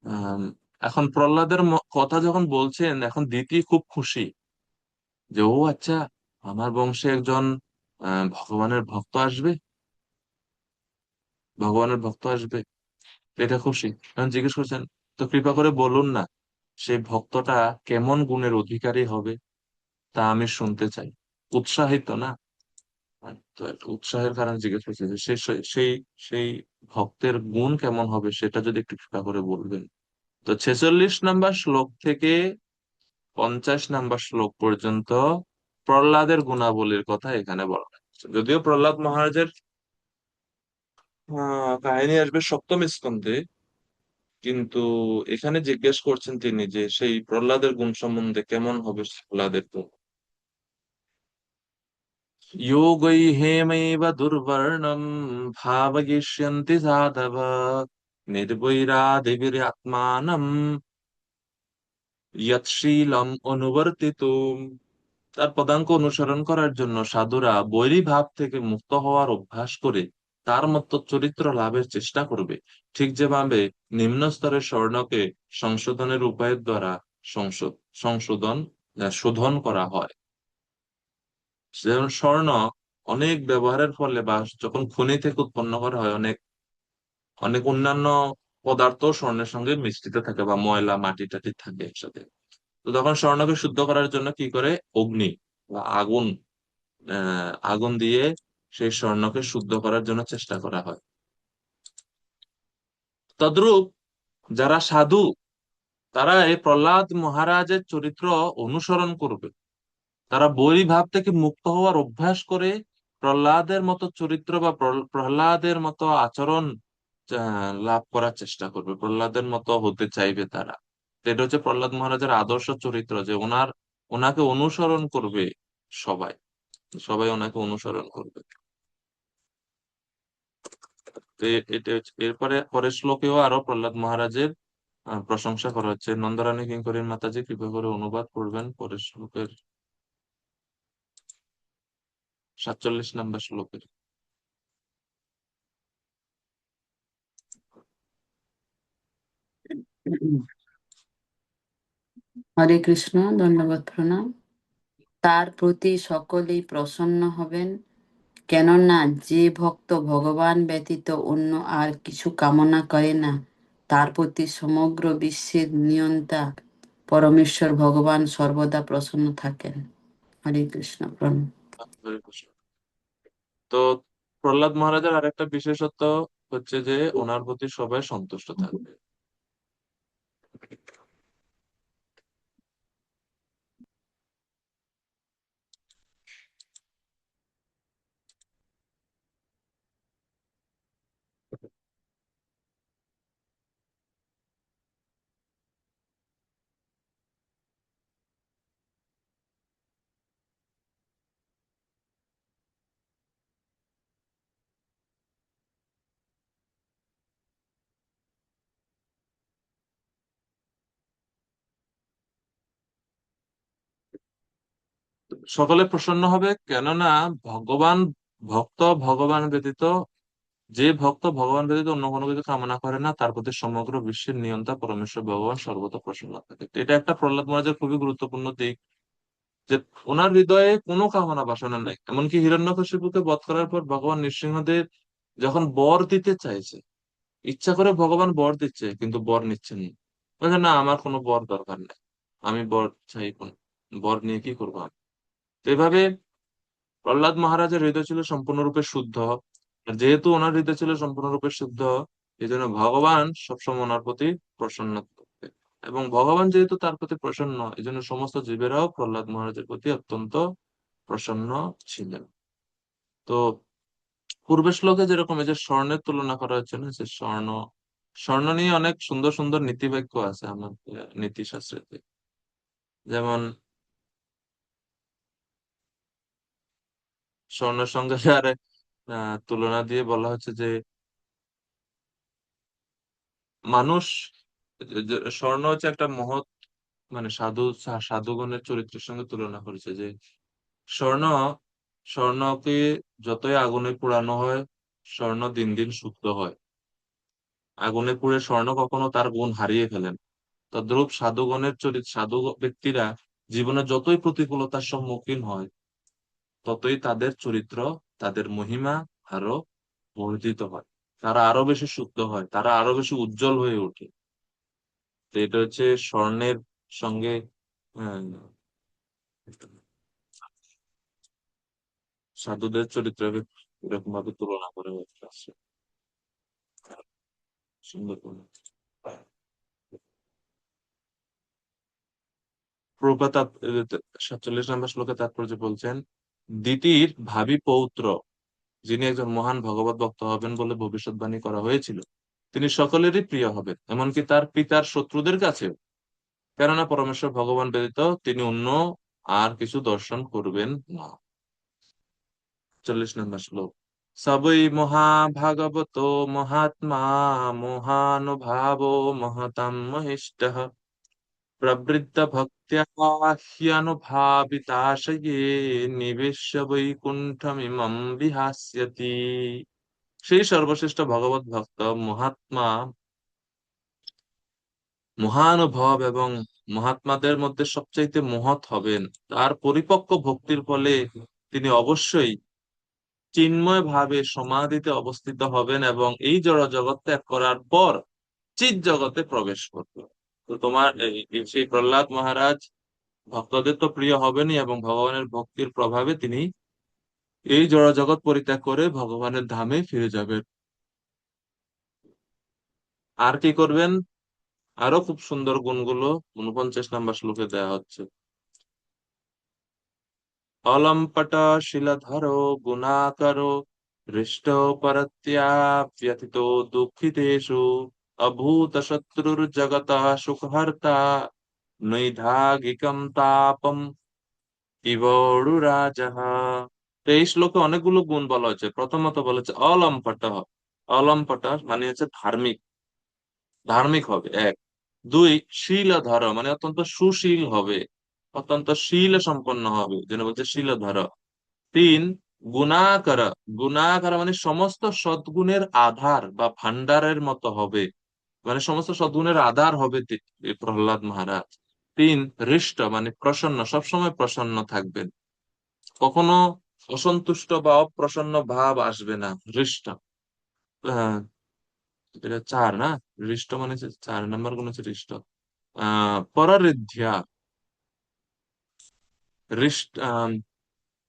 আম, এখন প্রহ্লাদের কথা যখন বলছেন, এখন দিতি খুব খুশি যে ও আচ্ছা, আমার বংশে একজন ভগবানের ভক্ত আসবে, ভগবানের ভক্ত আসবে, এটা খুশি। এখন জিজ্ঞেস করছেন, তো কৃপা করে বলুন না সেই ভক্তটা কেমন গুণের অধিকারী হবে, তা আমি শুনতে চাই। উৎসাহিত না? তো একটা উৎসাহের কারণে জিজ্ঞেস করছে যে সেই সেই ভক্তের গুণ কেমন হবে, সেটা যদি একটু কৃপা করে বলবেন। তো 46 নম্বর শ্লোক থেকে 50 নম্বর শ্লোক পর্যন্ত প্রহ্লাদের গুণাবলীর কথা এখানে বলা হয়েছে। যদিও প্রহ্লাদ মহারাজের কাহিনী আসবে সপ্তম স্কন্ধে, কিন্তু এখানে জিজ্ঞেস করছেন তিনি যে সেই প্রহ্লাদের গুণ সম্বন্ধে কেমন হবে প্রহ্লাদের গুণ। योगैहेमैव दुर्वर्णं भावयिष्यन्ति साधव निर्वैरादिभिरात्मानं यत्शीलम् अनुवर्तितुम्। তার পদাঙ্ক অনুসরণ করার জন্য সাধুরা বৈরী ভাব থেকে মুক্ত হওয়ার অভ্যাস করে তার মতো চরিত্র লাভের চেষ্টা করবে, ঠিক যেভাবে নিম্ন স্তরের স্বর্ণকে সংশোধনের উপায়ের দ্বারা সংশোধ সংশোধন শোধন করা হয়। যেমন স্বর্ণ অনেক ব্যবহারের ফলে বা যখন খনি থেকে উৎপন্ন করা হয়, অনেক অনেক অন্যান্য পদার্থ স্বর্ণের সঙ্গে মিশ্রিত থাকে বা ময়লা মাটি টাটি থাকে একসাথে। তো তখন স্বর্ণকে শুদ্ধ করার জন্য কি করে, অগ্নি বা আগুন, আগুন দিয়ে সেই স্বর্ণকে শুদ্ধ করার জন্য চেষ্টা করা হয়। তদ্রূপ যারা সাধু, তারা এই প্রহ্লাদ মহারাজের চরিত্র অনুসরণ করবে। তারা বৈরী ভাব থেকে মুক্ত হওয়ার অভ্যাস করে প্রহ্লাদের মতো চরিত্র বা প্রহ্লাদের মতো আচরণ লাভ করার চেষ্টা করবে, প্রহ্লাদের মতো হতে চাইবে তারা। তো এটা হচ্ছে প্রহ্লাদ মহারাজের আদর্শ চরিত্র, যে ওনাকে অনুসরণ করবে সবাই, সবাই ওনাকে অনুসরণ করবে। তো এটা এরপরে পরের শ্লোকেও আরো প্রহ্লাদ মহারাজের প্রশংসা করা হচ্ছে। নন্দরানী কিঙ্করীর মাতাজি কৃপা করে অনুবাদ করবেন পরের শ্লোকের 47 নম্বর শ্লোকের। হরে কৃষ্ণ, দণ্ডবত প্রণাম। তার প্রতি সকলেই প্রসন্ন হবেন, কেননা যে ভক্ত ভগবান ব্যতীত অন্য আর কিছু কামনা করে না, তার প্রতি সমগ্র বিশ্বের নিয়ন্তা পরমেশ্বর ভগবান সর্বদা প্রসন্ন থাকেন। হরে কৃষ্ণ, প্রণাম। হরে কৃষ্ণ। তো প্রহ্লাদ মহারাজের আরেকটা বিশেষত্ব হচ্ছে যে ওনার প্রতি সবাই সন্তুষ্ট থাকবে। সকলে প্রসন্ন হবে, কেননা ভগবান ভগবান ব্যতীত, যে ভক্ত ভগবান ব্যতীত অন্য কোনো কিছু কামনা করে না, তার প্রতি সমগ্র বিশ্বের নিয়ন্তা পরমেশ্বর ভগবান সর্বদা প্রসন্ন থাকে। তো এটা একটা প্রহ্লাদ মহারাজের খুবই গুরুত্বপূর্ণ দিক, যে ওনার হৃদয়ে কোনো কামনা বাসনা নাই। এমনকি হিরণ্যকশিপুকে বধ করার পর ভগবান নৃসিংহদেব যখন বর দিতে চাইছে, ইচ্ছা করে ভগবান বর দিচ্ছে কিন্তু বর নিচ্ছেন না, বলছে না আমার কোনো বর দরকার নেই, আমি বর চাই কোন, বর নিয়ে কি করবো আমি। তো এভাবে প্রহ্লাদ মহারাজের হৃদয় ছিল সম্পূর্ণরূপে শুদ্ধ। আর যেহেতু ওনার হৃদয় ছিল সম্পূর্ণরূপে শুদ্ধ, এই জন্য ভগবান সবসময় ওনার প্রতি প্রসন্ন থাকতেন। এবং ভগবান যেহেতু তার প্রতি প্রসন্ন, এই জন্য সমস্ত জীবেরাও প্রহ্লাদ মহারাজের প্রতি অত্যন্ত প্রসন্ন ছিলেন। তো পূর্বের শ্লোকে যেরকম এই যে স্বর্ণের তুলনা করা হচ্ছে না, যে স্বর্ণ স্বর্ণ নিয়ে অনেক সুন্দর সুন্দর নীতিবাক্য আছে আমাদের নীতি শাস্ত্রেতে। যেমন স্বর্ণের সঙ্গে আর তুলনা দিয়ে বলা হচ্ছে যে মানুষ, স্বর্ণ হচ্ছে একটা মহৎ, মানে সাধুগণের চরিত্রের সঙ্গে তুলনা করেছে যে স্বর্ণ স্বর্ণকে যতই আগুনে পোড়ানো হয় স্বর্ণ দিন দিন শুদ্ধ হয়। আগুনে পুড়ে স্বর্ণ কখনো তার গুণ হারিয়ে ফেলেন। তদ্রূপ সাধু ব্যক্তিরা জীবনে যতই প্রতিকূলতার সম্মুখীন হয়, ততই তাদের চরিত্র, তাদের মহিমা আরো বর্ধিত হয়। তারা আরো বেশি শুদ্ধ হয়, তারা আরো বেশি উজ্জ্বল হয়ে ওঠে। তো এটা হচ্ছে স্বর্ণের সঙ্গে আহ, সাধুদের চরিত্রকে এরকম ভাবে তুলনা করে আসছে। সুন্দর করে। প্রভুপাদ 47 নম্বর শ্লোকে তাৎপর্য বলছেন, দিতির ভাবি পৌত্র, যিনি একজন মহান ভগবত ভক্ত হবেন বলে ভবিষ্যৎবাণী করা হয়েছিল, তিনি সকলেরই প্রিয় হবেন, এমনকি তার পিতার শত্রুদের কাছেও। কেননা পরমেশ্বর ভগবান ব্যতীত তিনি অন্য আর কিছু দর্শন করবেন না। 40 নম্বর শ্লোক। সবই মহাভাগবত মহাত্মা মহানুভাবো মহতাম মহিষ্ঠঃ প্রবৃদ্ধ ভক্ত্যা হ্যনুভাবিতাশয়ে নিবেশ্য বৈকুণ্ঠমিমং বিহাস্যতি। সেই সর্বশ্রেষ্ঠ ভগবত ভক্ত মহাত্মা, মহানুভব এবং মহাত্মাদের মধ্যে সবচাইতে মহৎ হবেন। তার পরিপক্ক ভক্তির ফলে তিনি অবশ্যই চিন্ময় ভাবে সমাধিতে অবস্থিত হবেন এবং এই জড় জগৎ ত্যাগ করার পর চিৎ জগতে প্রবেশ করবে। তো তোমার সেই প্রহ্লাদ মহারাজ ভক্তদের তো প্রিয় হবেনই, এবং ভগবানের ভক্তির প্রভাবে তিনি এই জড় জগৎ পরিত্যাগ করে ভগবানের ধামে ফিরে যাবেন। আর কি করবেন? আরো খুব সুন্দর গুণগুলো 49 নম্বর শ্লোকে দেওয়া হচ্ছে। অলম্পট শিলধরো গুণাকরো হৃষ্ট পরত্যাপ্যথিতো দুঃখিতেষু অভূত শত্রুর্জগত সুখহর্তা নৈধাগিকম তাপম ইবড়ুরাজঃ। তো এই শ্লোকে অনেকগুলো গুণ বলা হয়েছে। প্রথমত বলেছে অলম্পট। অলম্পট মানে হচ্ছে ধার্মিক, ধার্মিক হবে এক। দুই, শীলধর মানে অত্যন্ত সুশীল হবে, অত্যন্ত শীল সম্পন্ন হবে, যেন বলছে শীলধর। তিন, গুণাকর। গুণাকর মানে সমস্ত সদ্গুণের আধার বা ভান্ডারের মতো হবে, মানে সমস্ত সদ্গুণের আধার হবে এই প্রহ্লাদ মহারাজ। তিন, হৃষ্ট মানে প্রসন্ন, সবসময় প্রসন্ন থাকবেন, কখনো অসন্তুষ্ট বা অপ্রসন্ন ভাব আসবে না, হৃষ্ট। আহ এটা চার না? হৃষ্ট মানে হচ্ছে 4 নম্বর গুণ হচ্ছে হৃষ্ট। পরঋদ্ধা, হৃষ্ট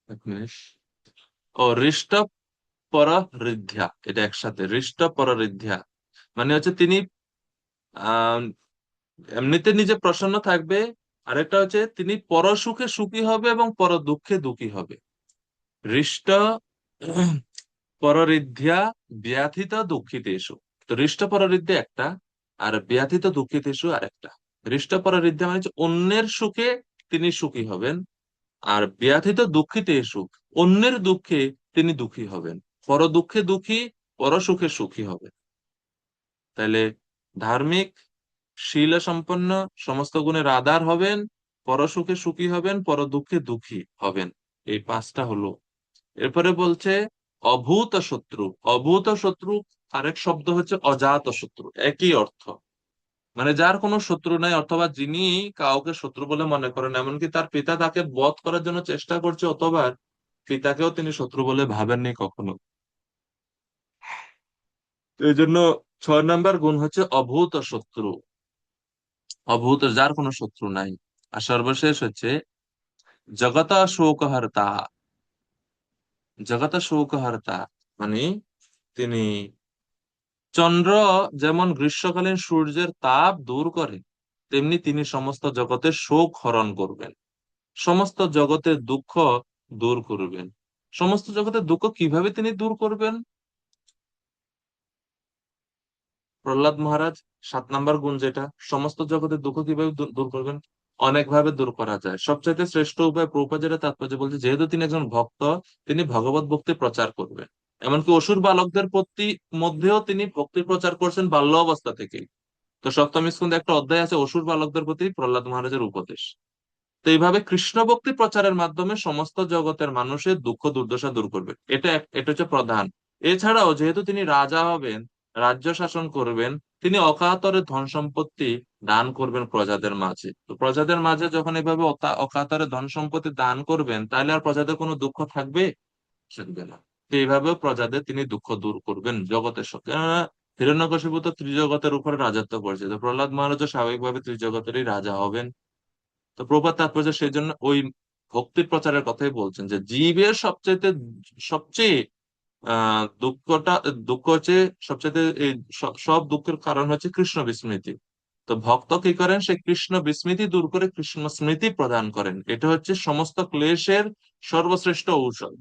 এক মিনিট। ও হৃষ্ট পরঋদ্ধা, এটা একসাথে, হৃষ্ট পরঋদ্ধা মানে হচ্ছে তিনি আহ এমনিতে নিজে প্রসন্ন থাকবে, আরেকটা হচ্ছে তিনি পর সুখে সুখী হবে এবং পর দুঃখে দুঃখী হবে। হৃষ্ট পরঋদ্ধা ব্যাথিত দুঃখিতেষু। তো হৃষ্ট পরঋদ্ধা একটা, আর ব্যাথিত দুঃখিতেষু আরেকটা। হৃষ্ট পরঋদ্ধা মানে হচ্ছে অন্যের সুখে তিনি সুখী হবেন, আর ব্যাথিত দুঃখিতেষু অন্যের দুঃখে তিনি দুঃখী হবেন। পর দুঃখে দুঃখী, পর সুখে সুখী হবে। তাহলে ধার্মিক, শীল সম্পন্ন, সমস্ত গুণের আধার হবেন, পর সুখে সুখী হবেন, পর দুঃখে দুঃখী হবেন। এই পাঁচটা হলো। এরপরে বলছে অভূত শত্রু। অভূত শত্রু আরেক শব্দ হচ্ছে অজাত শত্রু, একই অর্থ। মানে যার কোনো শত্রু নাই, অথবা যিনি কাউকে শত্রু বলে মনে করেন, এমনকি তার পিতা তাকে বধ করার জন্য চেষ্টা করছে, অথবা পিতাকেও তিনি শত্রু বলে ভাবেননি কখনো। এই জন্য 6 নম্বর গুণ হচ্ছে অভূত শত্রু, অভূত, যার কোনো শত্রু নাই। আর সর্বশেষ হচ্ছে জগত শোকহর্তা। জগত শোকহর্তা মানে তিনি, চন্দ্র যেমন গ্রীষ্মকালীন সূর্যের তাপ দূর করে, তেমনি তিনি সমস্ত জগতের শোক হরণ করবেন, সমস্ত জগতের দুঃখ দূর করবেন। সমস্ত জগতের দুঃখ কিভাবে তিনি দূর করবেন? প্রহ্লাদ মহারাজ 7 নম্বর গুণ যেটা, সমস্ত জগতের দুঃখ কিভাবে দূর করবেন? অনেক ভাবে দূর করা যায়। সবচাইতে শ্রেষ্ঠ উপায় প্রভুপাদ যেটা তাৎপর্য বলছে, যেহেতু তিনি একজন ভক্ত, তিনি ভগবত ভক্তি প্রচার করবেন। এমনকি অসুর বালকদের প্রতি মধ্যেও তিনি ভক্তি প্রচার করছেন বাল্য অবস্থা থেকে। তো সপ্তম স্কন্ধে একটা অধ্যায় আছে অসুর বালকদের প্রতি প্রহ্লাদ মহারাজের উপদেশ। তো এইভাবে কৃষ্ণ ভক্তি প্রচারের মাধ্যমে সমস্ত জগতের মানুষের দুঃখ দুর্দশা দূর করবে। এটা হচ্ছে প্রধান। এছাড়াও যেহেতু তিনি রাজা হবেন, রাজ্য শাসন করবেন, তিনি অকাতরে ধন সম্পত্তি দান করবেন প্রজাদের মাঝে। তো প্রজাদের মাঝে যখন এভাবে অকাতরে ধন সম্পত্তি দান করবেন, তাহলে আর প্রজাদের কোনো দুঃখ থাকবে? থাকবে না। তো এইভাবেও প্রজাদের তিনি দুঃখ দূর করবেন জগতের সব। কেননা হিরণ্যকশিপু তো ত্রিজগতের উপরে রাজত্ব করছে, তো প্রহ্লাদ মহারাজও স্বাভাবিকভাবে ত্রিজগতেরই রাজা হবেন। তো প্রভুপাদ তাৎপর্য সেই জন্য ওই ভক্তির প্রচারের কথাই বলছেন, যে জীবের সবচেয়ে দুঃখটা, দুঃখ হচ্ছে সবচেয়ে এই সব দুঃখের কারণ হচ্ছে কৃষ্ণ বিস্মৃতি। তো ভক্ত কি করেন, সেই কৃষ্ণ বিস্মৃতি দূর করে কৃষ্ণ স্মৃতি প্রদান করেন। এটা হচ্ছে সমস্ত ক্লেশের সর্বশ্রেষ্ঠ ঔষধ,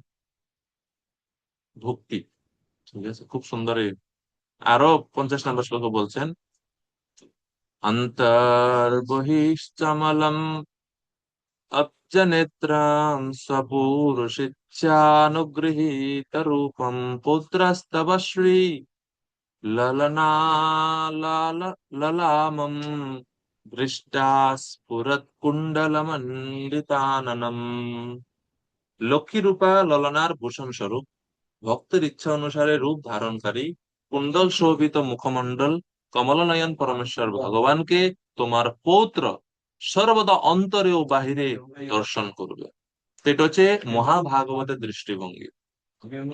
ভক্তি। ঠিক আছে, খুব সুন্দর। আরো 50 নম্বর শ্লোকে বলছেন, অন্তর্বহিশ্চমলম अब्जनेत्रां स्वपूरुषिच्छानुगृहीतरूपं पुत्रस्तव श्री ललामं दृष्टा स्फुरत्कुण्डलमण्डिताननम्। লক্ষ্মী রূপা ললনার ভূষণ স্বরূপ, ভক্তের ইচ্ছা অনুসারে রূপ ধারণকারী, কুণ্ডল শোভিত মুখমণ্ডল, কমলনয়ন পরমেশ্বর ভগবানকে তোমার পৌত্র সর্বদা অন্তরে ও বাহিরে দর্শন করবে। তো এটা হচ্ছে মহাভাগবতের দৃষ্টিভঙ্গি।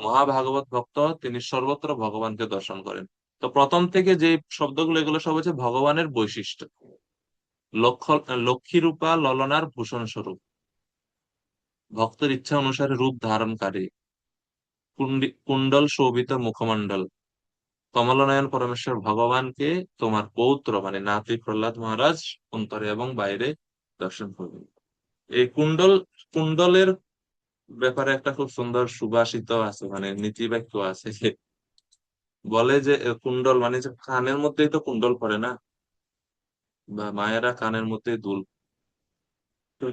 মহাভাগবত ভক্ত তিনি সর্বত্র ভগবানকে দর্শন করেন। তো প্রথম থেকে যে শব্দগুলো, এগুলো সব হচ্ছে ভগবানের বৈশিষ্ট্য। লক্ষ্মী রূপা ললনার ভূষণ স্বরূপ, ভক্তের ইচ্ছা অনুসারে রূপ ধারণকারী, কুণ্ডল শোভিত মুখমণ্ডল, কমলনয়ন পরমেশ্বর ভগবানকে তোমার পৌত্র মানে নাতি প্রহ্লাদ মহারাজ অন্তরে এবং বাইরে দর্শন করবেন। এই কুণ্ডলের ব্যাপারে একটা খুব সুন্দর সুভাষিত আছে, মানে নীতি বাক্য আছে, যে বলে যে কুণ্ডল মানে যে কানের মধ্যেই তো কুণ্ডল পড়ে না, বা মায়েরা কানের মধ্যে দুল। তো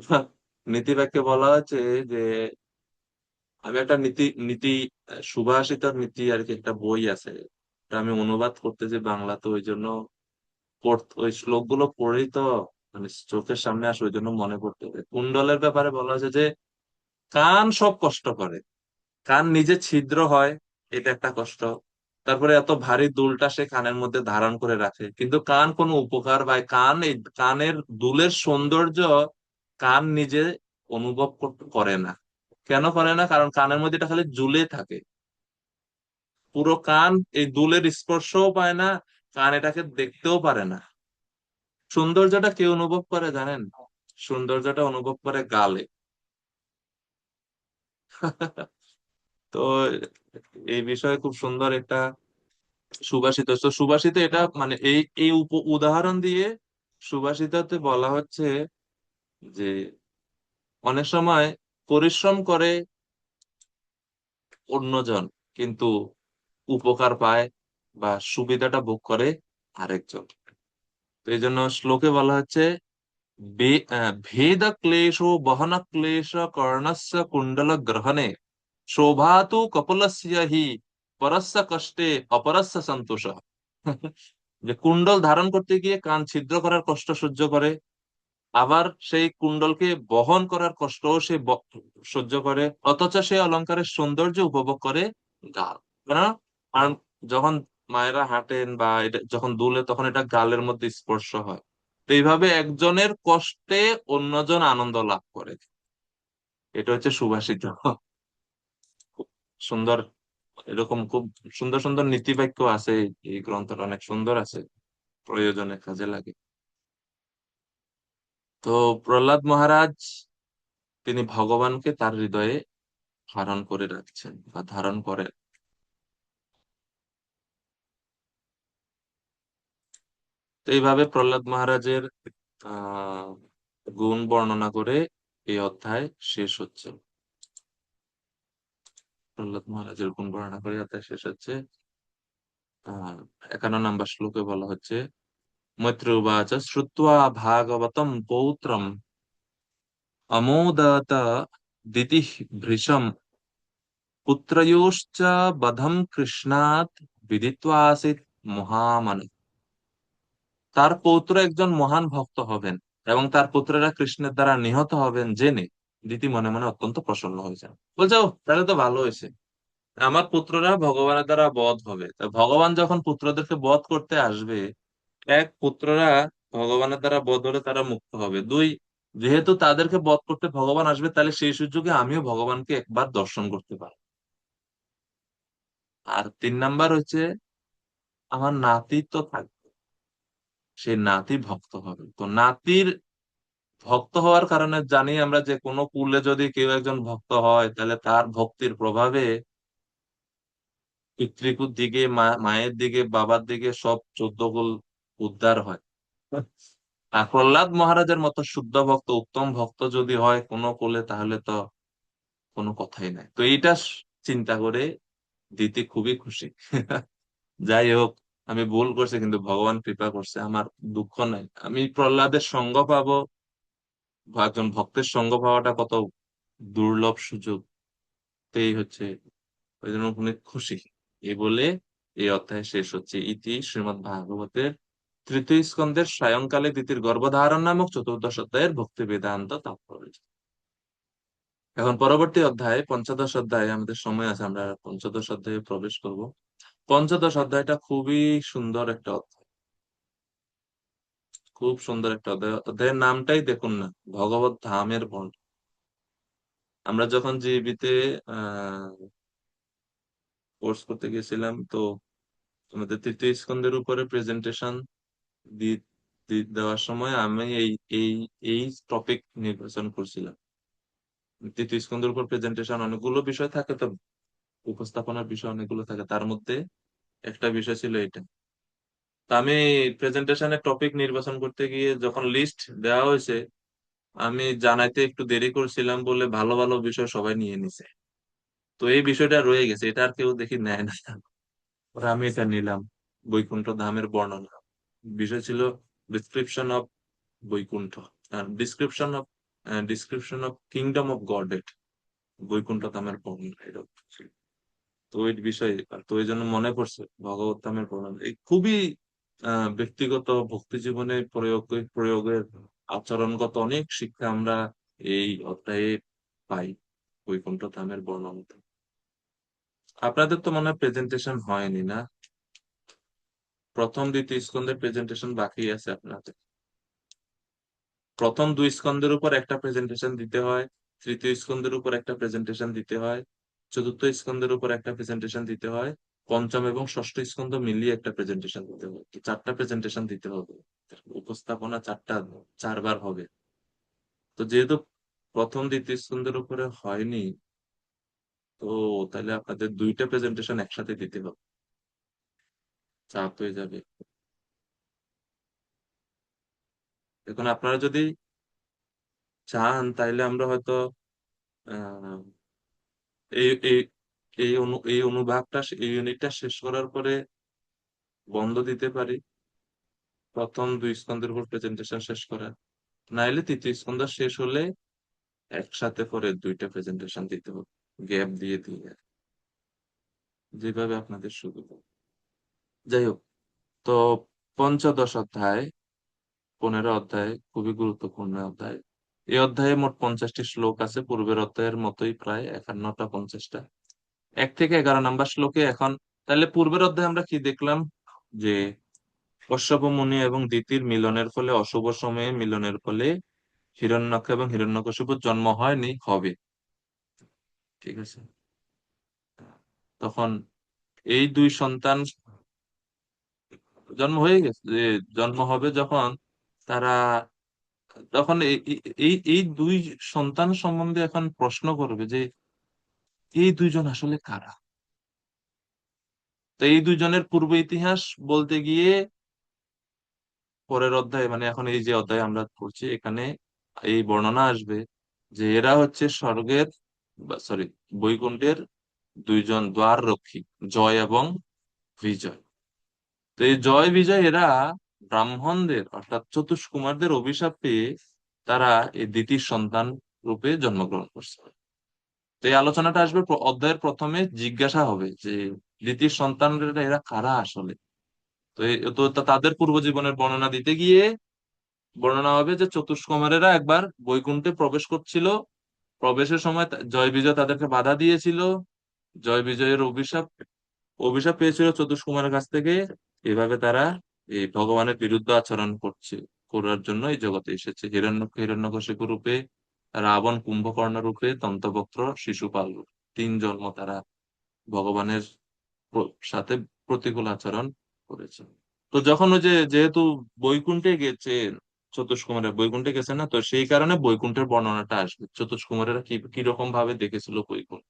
নীতি বাক্যে বলা হচ্ছে যে, আমি একটা নীতি নীতি সুভাষিত নীতি আর কি একটা বই আছে, এটা আমি অনুবাদ করতেছি বাংলাতে, ওই জন্য ওই শ্লোকগুলো পড়েই তো মানে চোখের সামনে আসে, ওই জন্য মনে পড়তে হবে। কুণ্ডলের ব্যাপারে বলা হয়েছে যে কান সব কষ্ট করে, কান নিজে ছিদ্র হয়, এটা একটা কষ্ট। তারপরে এত ভারী দুলটা সে কানের মধ্যে ধারণ করে রাখে, কিন্তু কান কোনো উপকার পায়, কান এই কানের দুলের সৌন্দর্য কান নিজে অনুভব করে না। কেন করে না? কারণ কানের মধ্যে এটা খালি ঝুলে থাকে, পুরো কান এই দুলের স্পর্শও পায় না, কান এটাকে দেখতেও পারে না। সৌন্দর্যটা কে অনুভব করে জানেন? সৌন্দর্যটা অনুভব করে গালে। তো এই বিষয়ে খুব সুন্দর একটা সুভাষিত, তো সুভাষিত এটা মানে এই এই উদাহরণ দিয়ে সুভাষিততে বলা হচ্ছে যে অনেক সময় পরিশ্রম করে অন্যজন, কিন্তু উপকার পায় বা সুবিধাটা ভোগ করে আরেকজন। তো এই জন্য শ্লোকে বলা হচ্ছে, ভেদ ক্লেশো বহন ক্লেশ কর্ণস্য কুণ্ডল গ্রহণে শোভাতু কপলস্য হি পরস্য কষ্টে অপরস্য সন্তোষ। যে কুণ্ডল ধারণ করতে গিয়ে কান ছিদ্র করার কষ্ট সহ্য করে, আবার সেই কুণ্ডলকে বহন করার কষ্টও সে সহ্য করে, অথচ সে অলংকারের সৌন্দর্য উপভোগ করে গাল। কেন? কারণ যখন মায়েরা হাঁটেন বা এটা যখন দুলে, তখন এটা গালের মধ্যে স্পর্শ হয়। তো এইভাবে একজনের কষ্টে অন্যজন আনন্দ লাভ করে, এটা হচ্ছে সুভাষিত। খুব সুন্দর, এরকম খুব সুন্দর সুন্দর নীতি বাক্য আছে। এই গ্রন্থটা অনেক সুন্দর আছে, প্রয়োজনে কাজে লাগে। তো প্রহ্লাদ মহারাজ তিনি ভগবানকে তার হৃদয়ে ধারণ করে রাখছেন বা ধারণ করেন। তো এইভাবে প্রহ্লাদ মহারাজের আহ গুণ বর্ণনা করে এই অধ্যায় শেষ হচ্ছে। প্রহ্লাদ মহারাজের গুণ বর্ণনা করে অধ্যায় শেষ হচ্ছে। 51 নম্বর শ্লোকে বলা হচ্ছে, মৈত্রী উবাচ শ্রুত্বা ভাগবতম পৌত্রম অমোদত দিতি ভৃশম পুত্রয়োশ্চ বধম কৃষ্ণাৎ বিদিত্বা আসিত মহামন। তার পৌত্র একজন মহান ভক্ত হবেন এবং তার পুত্ররা কৃষ্ণের দ্বারা নিহত হবেন জেনে দিতি মনে মনে অত্যন্ত প্রসন্ন হয়েছেন। বলছে, ও তাহলে তো ভালো হয়েছে, আমার পুত্ররা ভগবানের দ্বারা বধ হবে। তা ভগবান যখন পুত্রদেরকে বধ করতে আসবে, এক, পুত্ররা ভগবানের দ্বারা বধ হলে তারা মুক্ত হবে। দুই, যেহেতু তাদেরকে বধ করতে ভগবান আসবে, তাহলে সেই সুযোগে আমিও ভগবানকে একবার দর্শন করতে পারবো। আর 3 নাম্বার হচ্ছে, আমার নাতি তো থাকবে, সেই নাতি ভক্ত হবে। তো নাতির ভক্ত হওয়ার কারণে জানি আমরা যে কোনো কুলে যদি কেউ একজন ভক্ত হয়, তাহলে তার ভক্তির প্রভাবে পিতৃকুল দিকে, মায়ের দিকে, বাবার দিকে সব 14 কুল উদ্ধার হয়। আর প্রহ্লাদ মহারাজের মতো শুদ্ধ ভক্ত, উত্তম ভক্ত যদি হয় কোনো কুলে, তাহলে তো কোনো কথাই নাই। তো এইটা চিন্তা করে দিতে খুবই খুশি। যাই হোক, আমি ভুল করছি, কিন্তু ভগবান কৃপা করছে, আমার দুঃখ নাই। আমি প্রহ্লাদের সঙ্গ পাবো, একজন ভক্তের সঙ্গ পাওয়াটা কত দুর্লভ সুযোগ। তো এই হচ্ছে, ওই জন্য অনেক খুশি। এই বলে এই অধ্যায় শেষ হচ্ছে। ইতি শ্রীমদ্ ভাগবতের তৃতীয় স্কন্ধের সায়ংকালে দিতির গর্ভধারণ নামক চতুর্দশ অধ্যায়ের ভক্তি বেদান্ত তাৎপর্য। এখন পরবর্তী অধ্যায়, পঞ্চদশ অধ্যায়ে আমাদের সময় আছে, আমরা পঞ্চদশ অধ্যায়ে প্রবেশ করব। পঞ্চদশ অধ্যায়টা খুবই সুন্দর একটা অধ্যায়, খুব সুন্দর একটা অধ্যায়। অধ্যায়ের নামটাই দেখুন না, ভগবত ধামের বর্ণনা। আমরা যখন জিবিতে কোর্স করতে গেছিলাম, তো আমাদের তৃতীয় স্কন্ধের উপরে প্রেজেন্টেশন দেওয়ার সময় আমি এই এই এই টপিক নির্বাচন করছিলাম। তৃতীয় স্কন্ধের উপর প্রেজেন্টেশন অনেকগুলো বিষয় থাকে, তো উপস্থাপনার বিষয় অনেকগুলো থাকে, তার মধ্যে একটা বিষয় ছিল এটা। তা আমি প্রেজেন্টেশনের টপিক নির্বাচন করতে গিয়ে যখন লিস্ট দেওয়া হয়েছে, আমি জানাইতে একটু দেরি করছিলাম বলে ভালো ভালো বিষয় সবাই নিয়ে নিছে। তো এই বিষয়টা রয়ে গেছে, এটা আর কেউ দেখি নেয় না। পরে আমি এটা নিলাম, বৈকুণ্ঠ ধামের বর্ণনা। বিষয় ছিল description of Vaikuntha, description of kingdom of godhead, Vaikuntha ধামের বর্ণনা, এরকম ছিল। তো ওই বিষয়ে, তো ওই জন্য মনে পড়ছে ভগবত ধামের বর্ণনা। এই খুবই ব্যক্তিগত ভক্তি জীবনে প্রয়োগের আচরণগত অনেক শিক্ষা আমরা এই অধ্যায়ে পাই, বৈকুণ্ঠ ধামের বর্ণনা। আপনাদের তো মনে হয় প্রেজেন্টেশন হয়নি না? প্রথম দ্বিতীয় স্কন্ধের প্রেজেন্টেশন বাকি আছে আপনাদের। প্রথম 2 স্কন্ধের উপর একটা প্রেজেন্টেশন দিতে হয়, তৃতীয় স্কন্ধের উপর একটা প্রেজেন্টেশন দিতে হয়, চতুর্থ স্কন্ধের উপর একটা প্রেজেন্টেশন দিতে হয়, পঞ্চম এবং ষষ্ঠ স্কন্ধ মিলিয়ে একটা প্রেজেন্টেশন দিতে হয়। 4টা প্রেজেন্টেশন দিতে হবে, উপস্থাপনা 4বার হবে। তো যেহেতু প্রথম দ্বিতীয় স্কন্ধের উপরে হয়নি, তো তাহলে আপনাদের 2টা প্রেজেন্টেশন একসাথে দিতে হবে, চাপ হয়ে যাবে। এখন আপনারা যদি চান, তাইলে আমরা হয়তো আহ এই এই এই অনুভাগটা, এই ইউনিটটা শেষ করার পরে বন্ধ দিতে পারি, প্রথম 2 স্কন্ধের উপর প্রেজেন্টেশন শেষ করা। নাইলে তৃতীয় স্কন্ধ শেষ হলে একসাথে পরে 2টা প্রেজেন্টেশন দিতে হবে, গ্যাপ দিয়ে দিয়ে, যেভাবে আপনাদের সুবিধা। যাই হোক, তো পঞ্চদশ অধ্যায়, 15 অধ্যায়, খুবই গুরুত্বপূর্ণ অধ্যায়। এই অধ্যায়ে মোট 50টি শ্লোক আছে, পূর্বের অধ্যায়ের মতোই প্রায় 51টা 50টা। 1 থেকে 11 নাম্বার শ্লোকে এখন, তাহলে পূর্বের অধ্যায়ে আমরা কি দেখলাম, যে কশ্যপ মুনি এবং দিতির মিলনের ফলে, অশুভ সময়ে মিলনের ফলে হিরণ্যাক্ষ এবং হিরণ্যকশিপুর জন্ম হয়নি, হবে। ঠিক আছে, তখন এই 2 সন্তান জন্ম হয়ে গেছে, যে জন্ম হবে যখন, তারা তখন এই 2 সন্তান সম্বন্ধে এখন প্রশ্ন করবে যে এই 2জন আসলে কারা। তো এই 2জনের পূর্ব ইতিহাস বলতে গিয়ে পরের অধ্যায়, মানে এখন এই যে অধ্যায় আমরা পড়ছি, এখানে এই বর্ণনা আসবে যে এরা হচ্ছে স্বর্গের, সরি, বৈকুণ্ঠের 2জন দ্বার রক্ষী, জয় এবং বিজয়। তো এই জয় বিজয় এরা ব্রাহ্মণদের, অর্থাৎ চতুষ্কুমারদের অভিশাপ পেয়ে তারা এই দ্বিতীয় সন্তান রূপে জন্মগ্রহণ করছে। তো এই আলোচনাটা আসবে অধ্যায়ের প্রথমে, জিজ্ঞাসা হবে যে দ্বিতীয় সন্তানরা এরা কারা আসলে। তো তাদের পূর্ব জীবনের বর্ণনা দিতে গিয়ে বর্ণনা হবে যে চতুষ্কুমারেরা একবার বৈকুণ্ঠে প্রবেশ করছিল, প্রবেশের সময় জয় বিজয় তাদেরকে বাধা দিয়েছিল, জয় বিজয়ের অভিশাপ অভিশাপ পেয়েছিল চতুষ্কুমারের কাছ থেকে। এভাবে তারা এই ভগবানের বিরুদ্ধে আচরণ করার জন্য এই জগতে এসেছে। হিরণ্যকশিপু রূপে, রাবণ কুম্ভকর্ণ রূপে, দন্তবক্র শিশুপাল রূপে, তিন জন্ম তারা ভগবানের সাথে প্রতিকূল আচরণ করেছে। তো যখন ওই যে যেহেতু বৈকুণ্ঠে গেছে, চতুষ্কুমারের বৈকুণ্ঠে গেছে না, তো সেই কারণে বৈকুণ্ঠের বর্ণনাটা আসবে, চতুষ্কুমারেরা কি কিরকম ভাবে দেখেছিল বৈকুণ্ঠ।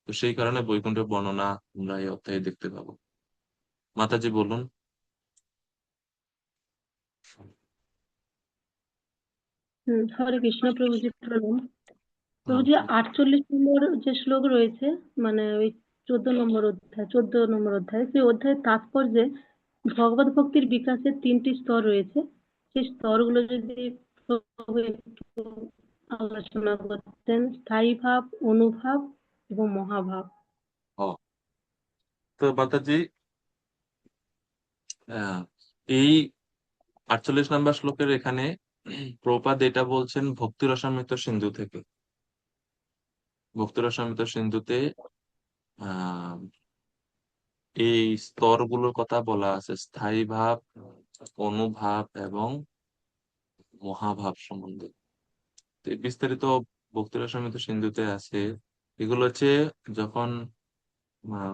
তো সেই কারণে বৈকুণ্ঠের বর্ণনা আমরা এই অধ্যায়ে দেখতে পাবো। মাতাজি বলুন। হরে কৃষ্ণ প্রভুজি প্রণাম। হুম, প্রভুজি 48 নম্বর যে শ্লোক রয়েছে, মানে ওই 14 নম্বর অধ্যায় সেই অধ্যায়ের তাৎপর্যে ভগবত ভক্তির বিকাশের 3টি স্তর রয়েছে। সেই স্তরগুলো যদি প্রভু একটু আলোচনা করতেন, স্থায়ী ভাব, অনুভাব এবং মহাভাব। ও, তো মাতাজি আহ, এই 48 নম্বর শ্লোকের এখানে প্রপাদ এটা বলছেন ভক্তি রসামৃত সিন্ধু থেকে। ভক্তি রসামৃত সিন্ধুতে আহ এই স্তরগুলোর কথা বলা আছে, স্থায়ী ভাব, অনুভাব এবং মহাভাব সম্বন্ধে। তো এই বিস্তারিত ভক্তি রসামৃত সিন্ধুতে আছে। এগুলো হচ্ছে যখন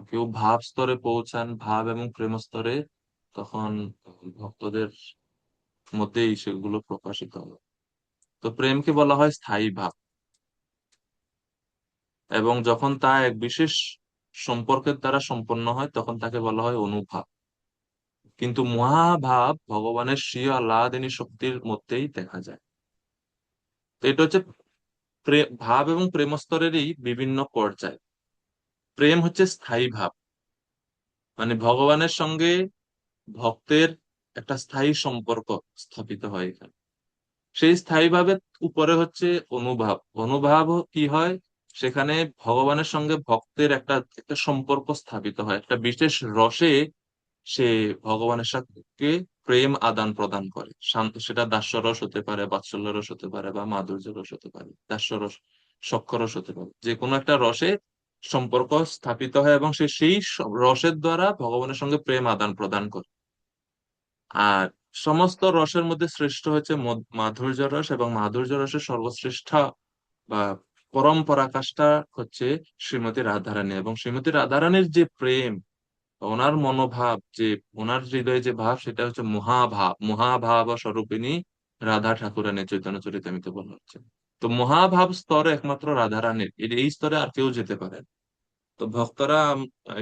কেউ ভাব স্তরে পৌঁছান, ভাব এবং প্রেম স্তরে, তখন ভক্তদের মধ্যেই সেগুলো প্রকাশিত হয়। তো প্রেমকে বলা হয় স্থায়ী ভাব, এবং যখন তা এক বিশেষ সম্পর্কের দ্বারা সম্পন্ন হয় তখন তাকে বলা হয় অনুভাব। কিন্তু মহাভাব ভগবানের স্বীয় আল্লাদিনী শক্তির মধ্যেই দেখা যায়। তো এটা হচ্ছে ভাব এবং প্রেম স্তরেরই বিভিন্ন পর্যায়। প্রেম হচ্ছে স্থায়ী ভাব, মানে ভগবানের সঙ্গে ভক্তের একটা স্থায়ী সম্পর্ক স্থাপিত হয় এখানে। সেই স্থায়ী ভাবের উপরে হচ্ছে অনুভাব। অনুভাব কি হয়, সেখানে ভগবানের সঙ্গে ভক্তের একটা একটা সম্পর্ক স্থাপিত হয়, একটা বিশেষ রসে সে ভগবানের সাথে প্রেম আদান প্রদান করে। শান্ত, সেটা দাস্যরস হতে পারে, বাৎসল্য রস হতে পারে, বা মাধুর্য রস হতে পারে, দাস্যরস, সখ্যরস হতে পারে। যে কোনো একটা রসে সম্পর্ক স্থাপিত হয় এবং সে সেই রসের দ্বারা ভগবানের সঙ্গে প্রেম আদান প্রদান করে। আর সমস্ত রসের মধ্যে শ্রেষ্ঠ হচ্ছে মাধুর্য রস, এবং মাধুর্য রসের সর্বশ্রেষ্ঠ বা পরম পরাকাষ্ঠা হচ্ছে শ্রীমতী রাধারানী। এবং শ্রীমতী রাধারানীর যে প্রেম, ওনার মনোভাব, যে ওনার হৃদয়ে যে ভাব, সেটা হচ্ছে মহাভাব। মহাভাব স্বরূপিণী রাধা ঠাকুরানী চৈতন্য চরিতামিতে বলা হচ্ছে। তো মহাভাব স্তরে একমাত্র রাধারানীর, এই স্তরে আর কেউ যেতে পারে না। তো ভক্তরা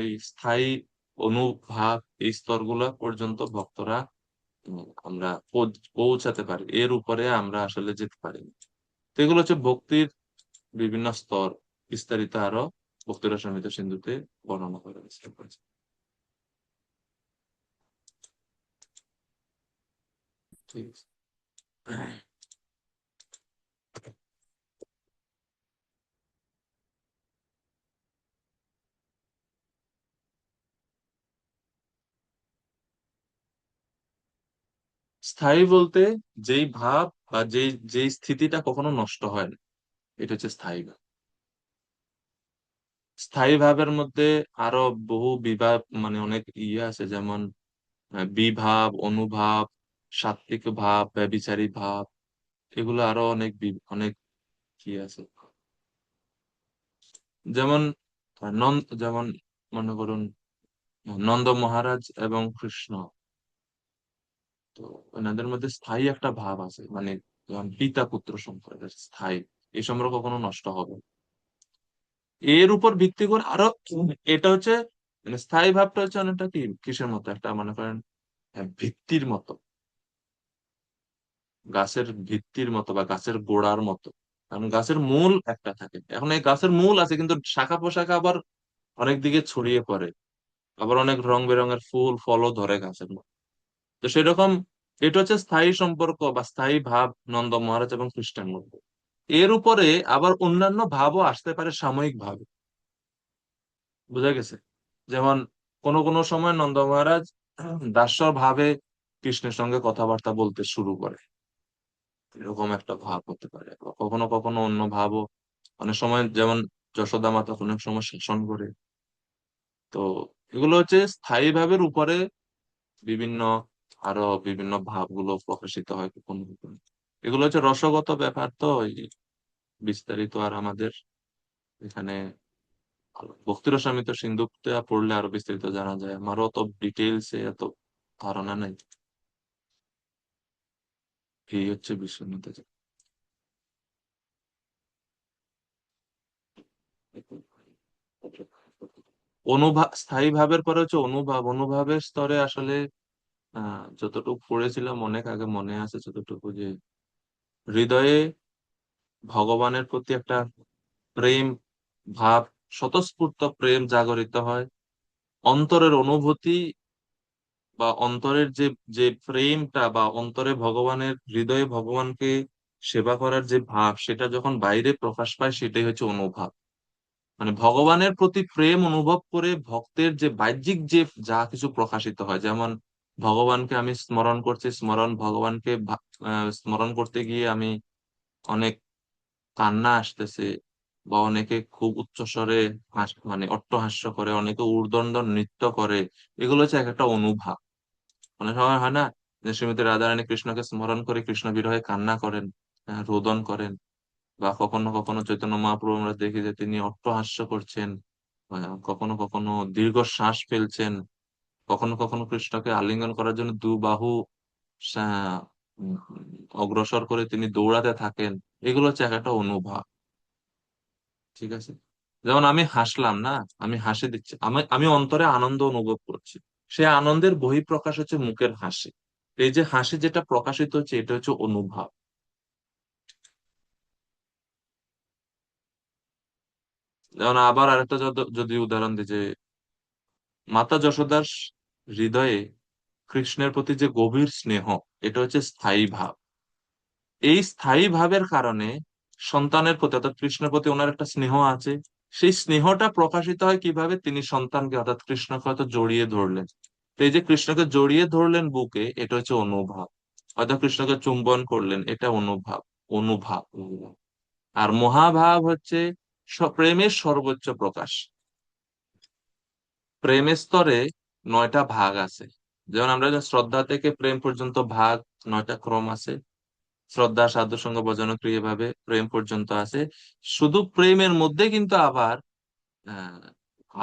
এই স্থায়ী অনুভাব, এই স্তরগুলো পর্যন্ত ভক্তরা আমরা পৌঁছাতে পারি, এর উপরে আমরা আসলে যেতে পারি না। তো এগুলো হচ্ছে ভক্তির বিভিন্ন স্তর, বিস্তারিত আরো ভক্তি রসামৃত সিন্ধুতে বর্ণনা করা হয়েছে। ঠিক আছে। স্থায়ী বলতে যেই ভাব বা যেই যেই স্থিতিটা কখনো নষ্ট হয় না, এটা হচ্ছে স্থায়ী ভাব। স্থায়ী ভাবের মধ্যে আরো বহু বিভাগ, মানে অনেক ইয়ে আছে, যেমন বিভাব, অনুভাব, সাত্ত্বিক ভাব, ব্যভিচারী ভাব, এগুলো আরো অনেক অনেক কি আছে। যেমন যেমন মনে করুন নন্দ মহারাজ এবং কৃষ্ণ, তো এনাদের মধ্যে স্থায়ী একটা ভাব আছে, মানে যেমন পিতা পুত্র সম্পর্ক স্থায়ী, এই সম্পর্ক কখনো নষ্ট হবে না। এর উপর ভিত্তি করে আরো এটা হচ্ছে, মানে স্থায়ী ভাবটা হচ্ছে অনেকটা কি কিসের মতো, একটা মনে করেন ভিত্তির মতো, গাছের ভিত্তির মতো বা গাছের গোড়ার মতো। কারণ গাছের মূল একটা থাকে, এখন এই গাছের মূল আছে কিন্তু শাখা প্রশাখা আবার অনেক দিকে ছড়িয়ে পড়ে, আবার অনেক রং বেরঙের ফুল ফলও ধরে গাছের মধ্যে। তো সেরকম এটা হচ্ছে স্থায়ী সম্পর্ক বা স্থায়ী ভাব নন্দ মহারাজ এবং কৃষ্ণের মধ্যে। এর উপরে আবার অন্যান্য ভাবও আসতে পারে সাময়িক ভাবে, বোঝা গেছে? যেমন কোন কোন সময় নন্দ মহারাজ দাস্য ভাবে কৃষ্ণের সঙ্গে কথাবার্তা বলতে শুরু করে, এরকম একটা ভাব হতে পারে। বা কখনো কখনো অন্য ভাবও, অনেক সময় যেমন যশোদা মাতা অনেক সময় শাসন করে, তো এগুলো হচ্ছে স্থায়ী ভাবের উপরে বিভিন্ন আরো বিভিন্ন ভাবগুলো প্রকাশিত হয় কখনো কখনো। এগুলো হচ্ছে রসগত ব্যাপার, তো এই বিস্তারিত আর আমাদের এখানে ভক্তি রসামৃত সিন্ধুকটা পড়লে আরো বিস্তারিত জানা যায়, আমারও অত ডিটেলসে এত ধারণা নেই। এই হচ্ছে বিষয় নিতে অনুভব। স্থায়ী ভাবের পরে হচ্ছে অনুভব। অনুভবের স্তরে আসলে যতটুকু পড়েছিলাম অনেক আগে, মনে আছে যতটুকু, যে হৃদয়ে ভগবানের প্রতি একটা প্রেম ভাব, স্বতঃস্ফূর্ত প্রেম জাগরিত হয়। অন্তরের অনুভূতি বা অন্তরের যে যে প্রেমটা, বা অন্তরে ভগবানের, হৃদয়ে ভগবানকে সেবা করার যে ভাব, সেটা যখন বাইরে প্রকাশ পায় সেটাই হচ্ছে অনুভব। মানে ভগবানের প্রতি প্রেম অনুভব করে ভক্তের যে বাহ্যিক যে যা কিছু প্রকাশিত হয়, যেমন ভগবানকে আমি স্মরণ করছি, ভগবানকে স্মরণ করতে গিয়ে আমি অনেক কান্না আসতেছে, বা অনেকে খুব উচ্চস্বরে মানে অট্টহাস্য করে, অনেকে উর্দণ্ড নৃত্য করে। এগুলো হচ্ছে এক একটা অনুভব। অনেক সময় হয় না যে শ্রীমতী রাধারানী কৃষ্ণকে স্মরণ করে কৃষ্ণ বিরহে কান্না করেন, রোদন করেন, বা কখনো কখনো চৈতন্য মহাপ্রভু আমরা দেখি যে তিনি অট্টহাস্য করছেন, কখনো কখনো দীর্ঘ শ্বাস ফেলছেন, কখনো কখনো কৃষ্ণকে আলিঙ্গন করার জন্য দু বাহু সা- উম, অগ্রসর করে তিনি দৌড়াতে থাকেন। এগুলো হচ্ছে এক একটা অনুভব। ঠিক আছে, যেমন আমি হাসলাম না, আমি হাসি দিচ্ছি, আমি আমি অন্তরে আনন্দ অনুভব করছি, সেই আনন্দের বহিঃপ্রকাশ হচ্ছে মুখের হাসি। এই যে হাসি যেটা প্রকাশিত হচ্ছে, এটা হচ্ছে অনুভব। যেমন আবার আরেকটা যদি উদাহরণ দিই, যে মাতা যশোদার হৃদয়ে কৃষ্ণের প্রতি যে গভীর স্নেহ, এটা হচ্ছে স্থায়ী ভাব। এই স্থায়ী ভাবের কারণে সন্তানের প্রতি, অর্থাৎ কৃষ্ণের প্রতি ওনার একটা স্নেহ আছে। সেই স্নেহটা প্রকাশিত হয় কিভাবে, তিনি সন্তানকে অর্থাৎ কৃষ্ণকে হয়তো জড়িয়ে ধরলেন। তো এই যে কৃষ্ণকে জড়িয়ে ধরলেন বুকে, এটা হচ্ছে অনুভব। হয়তো কৃষ্ণকে চুম্বন করলেন, এটা অনুভব। অনুভব। আর মহাভাব হচ্ছে প্রেমের সর্বোচ্চ প্রকাশ। প্রেমের স্তরে 9টা ভাগ আছে। যেমন আমরা যে শ্রদ্ধা থেকে প্রেম পর্যন্ত ভাগ, 9টা ক্রম আছে। শ্রদ্ধা, সাধু সঙ্গ, ভজনক্রিয় ভাবে প্রেম পর্যন্ত আছে। শুধু প্রেমের মধ্যে কিন্তু আবার আহ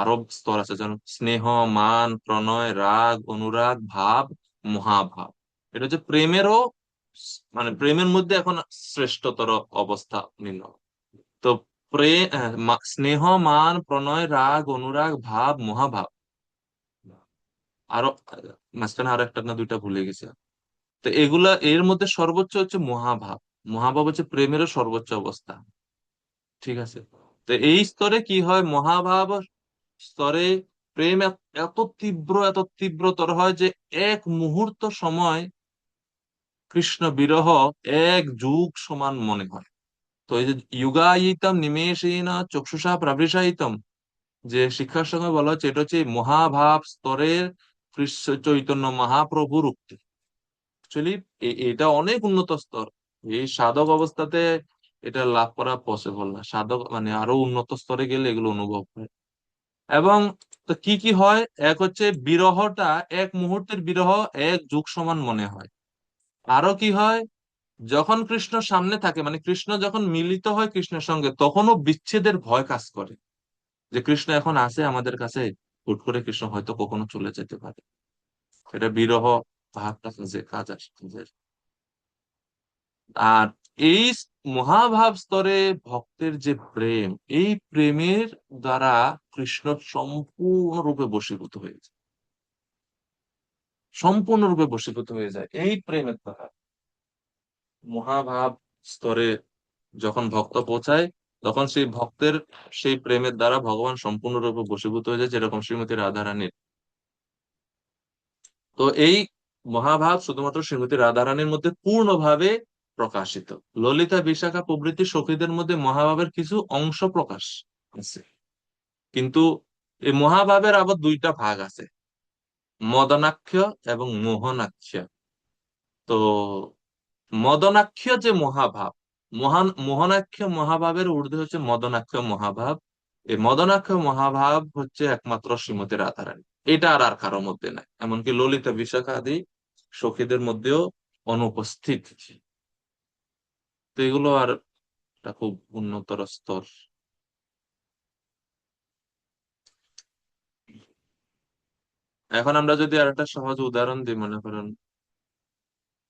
আরো স্তর আছে, যেমন স্নেহ, মান, প্রণয়, রাগ, অনুরাগ, ভাব, মহাভাব। এটা হচ্ছে প্রেমেরও মানে প্রেমের মধ্যে এখন শ্রেষ্ঠতর অবস্থা নিল। তো স্নেহ, মান, প্রণয়, রাগ, অনুরাগ, ভাব, মহাভাব। আরো মাঝখানে আরো একটা না দুইটা ভুলে গেছে। তো এগুলা, এর মধ্যে সর্বোচ্চ হচ্ছে মহাভাব। মহাভাব হচ্ছে প্রেমেরও সর্বোচ্চ অবস্থা। ঠিক আছে, তো এই স্তরে কি হয়, মহাভাব স্তরে প্রেম এত তীব্র, এত তীব্রতর হয় যে এক মুহূর্ত সময় কৃষ্ণ বিরহ এক যুগ সমান মনে হয়। তো এই যে যুগায়িতম নিমেষেন চক্ষুষা প্রবিশায়িতম, যে শিক্ষার সঙ্গে বলা হচ্ছে, এটা হচ্ছে মহাভাব স্তরের কৃষ্ণ চৈতন্য মহাপ্রভুর উক্তি। অ্যাকচুয়ালি এটা অনেক উন্নত স্তর। এই সাধক অবস্থাতে এটা লাভ করা পসিবল না, সাধক মানে আরো উন্নত স্তরে গেলে এগুলো অনুভব হয়। এবং তো কি কি হয়, এক হচ্ছে বিরহটা, এক মুহূর্তের বিরহ এক যুগ সমান মনে হয়। আরো কি হয়, যখন কৃষ্ণ সামনে থাকে, মানে কৃষ্ণ যখন মিলিত হয় কৃষ্ণের সঙ্গে, তখনও বিচ্ছেদের ভয় কাজ করে, যে কৃষ্ণ এখন আছে আমাদের কাছে, হুট করে কৃষ্ণ হয়তো কখনো চলে যেতে পারে। এটা বিরহ ভাবটা কাজ আসে। আর এই মহাভাব স্তরে ভক্তের যে প্রেম, এই প্রেমের দ্বারা কৃষ্ণ সম্পূর্ণরূপে বশীভূত হয়ে যায়। সম্পূর্ণরূপে বশীভূত হয়ে যায় এই প্রেমের দ্বারা। মহাভাব স্তরে যখন ভক্ত পৌঁছায়, তখন সেই ভক্তের সেই প্রেমের দ্বারা ভগবান সম্পূর্ণরূপে বশীভূত হয়ে যায়, যেরকম শ্রীমতী রাধারানীর। তো এই মহাভাব শুধুমাত্র শ্রীমতী রাধারানীর মধ্যে পূর্ণভাবে প্রকাশিত। ললিতা, বিশাখা প্রভৃতি সখীদের মধ্যে মহাভাবের কিছু অংশ প্রকাশ আছে, কিন্তু এই মহাভাবের আবার দুইটা ভাগ আছে, মদনাক্ষ এবং মোহনাক্ষ। তো মদনাক্ষ যে মহাভাব, মোহনাক্ষ মহাভাবের ঊর্ধ্বে হচ্ছে মদনাক্ষ মহাভাব। এই মদনাক্ষ মহাভাব হচ্ছে একমাত্র শ্রীমতী রাধারানী, এটা আর আর কারোর মধ্যে নাই, এমনকি ললিতা বিশাখা আদি সখীদের মধ্যেও অনুপস্থিত। তো এগুলো আর একটা খুব উন্নতর স্তর। এখন আমরা যদি আর একটা সহজ উদাহরণ দিই, মনে করেন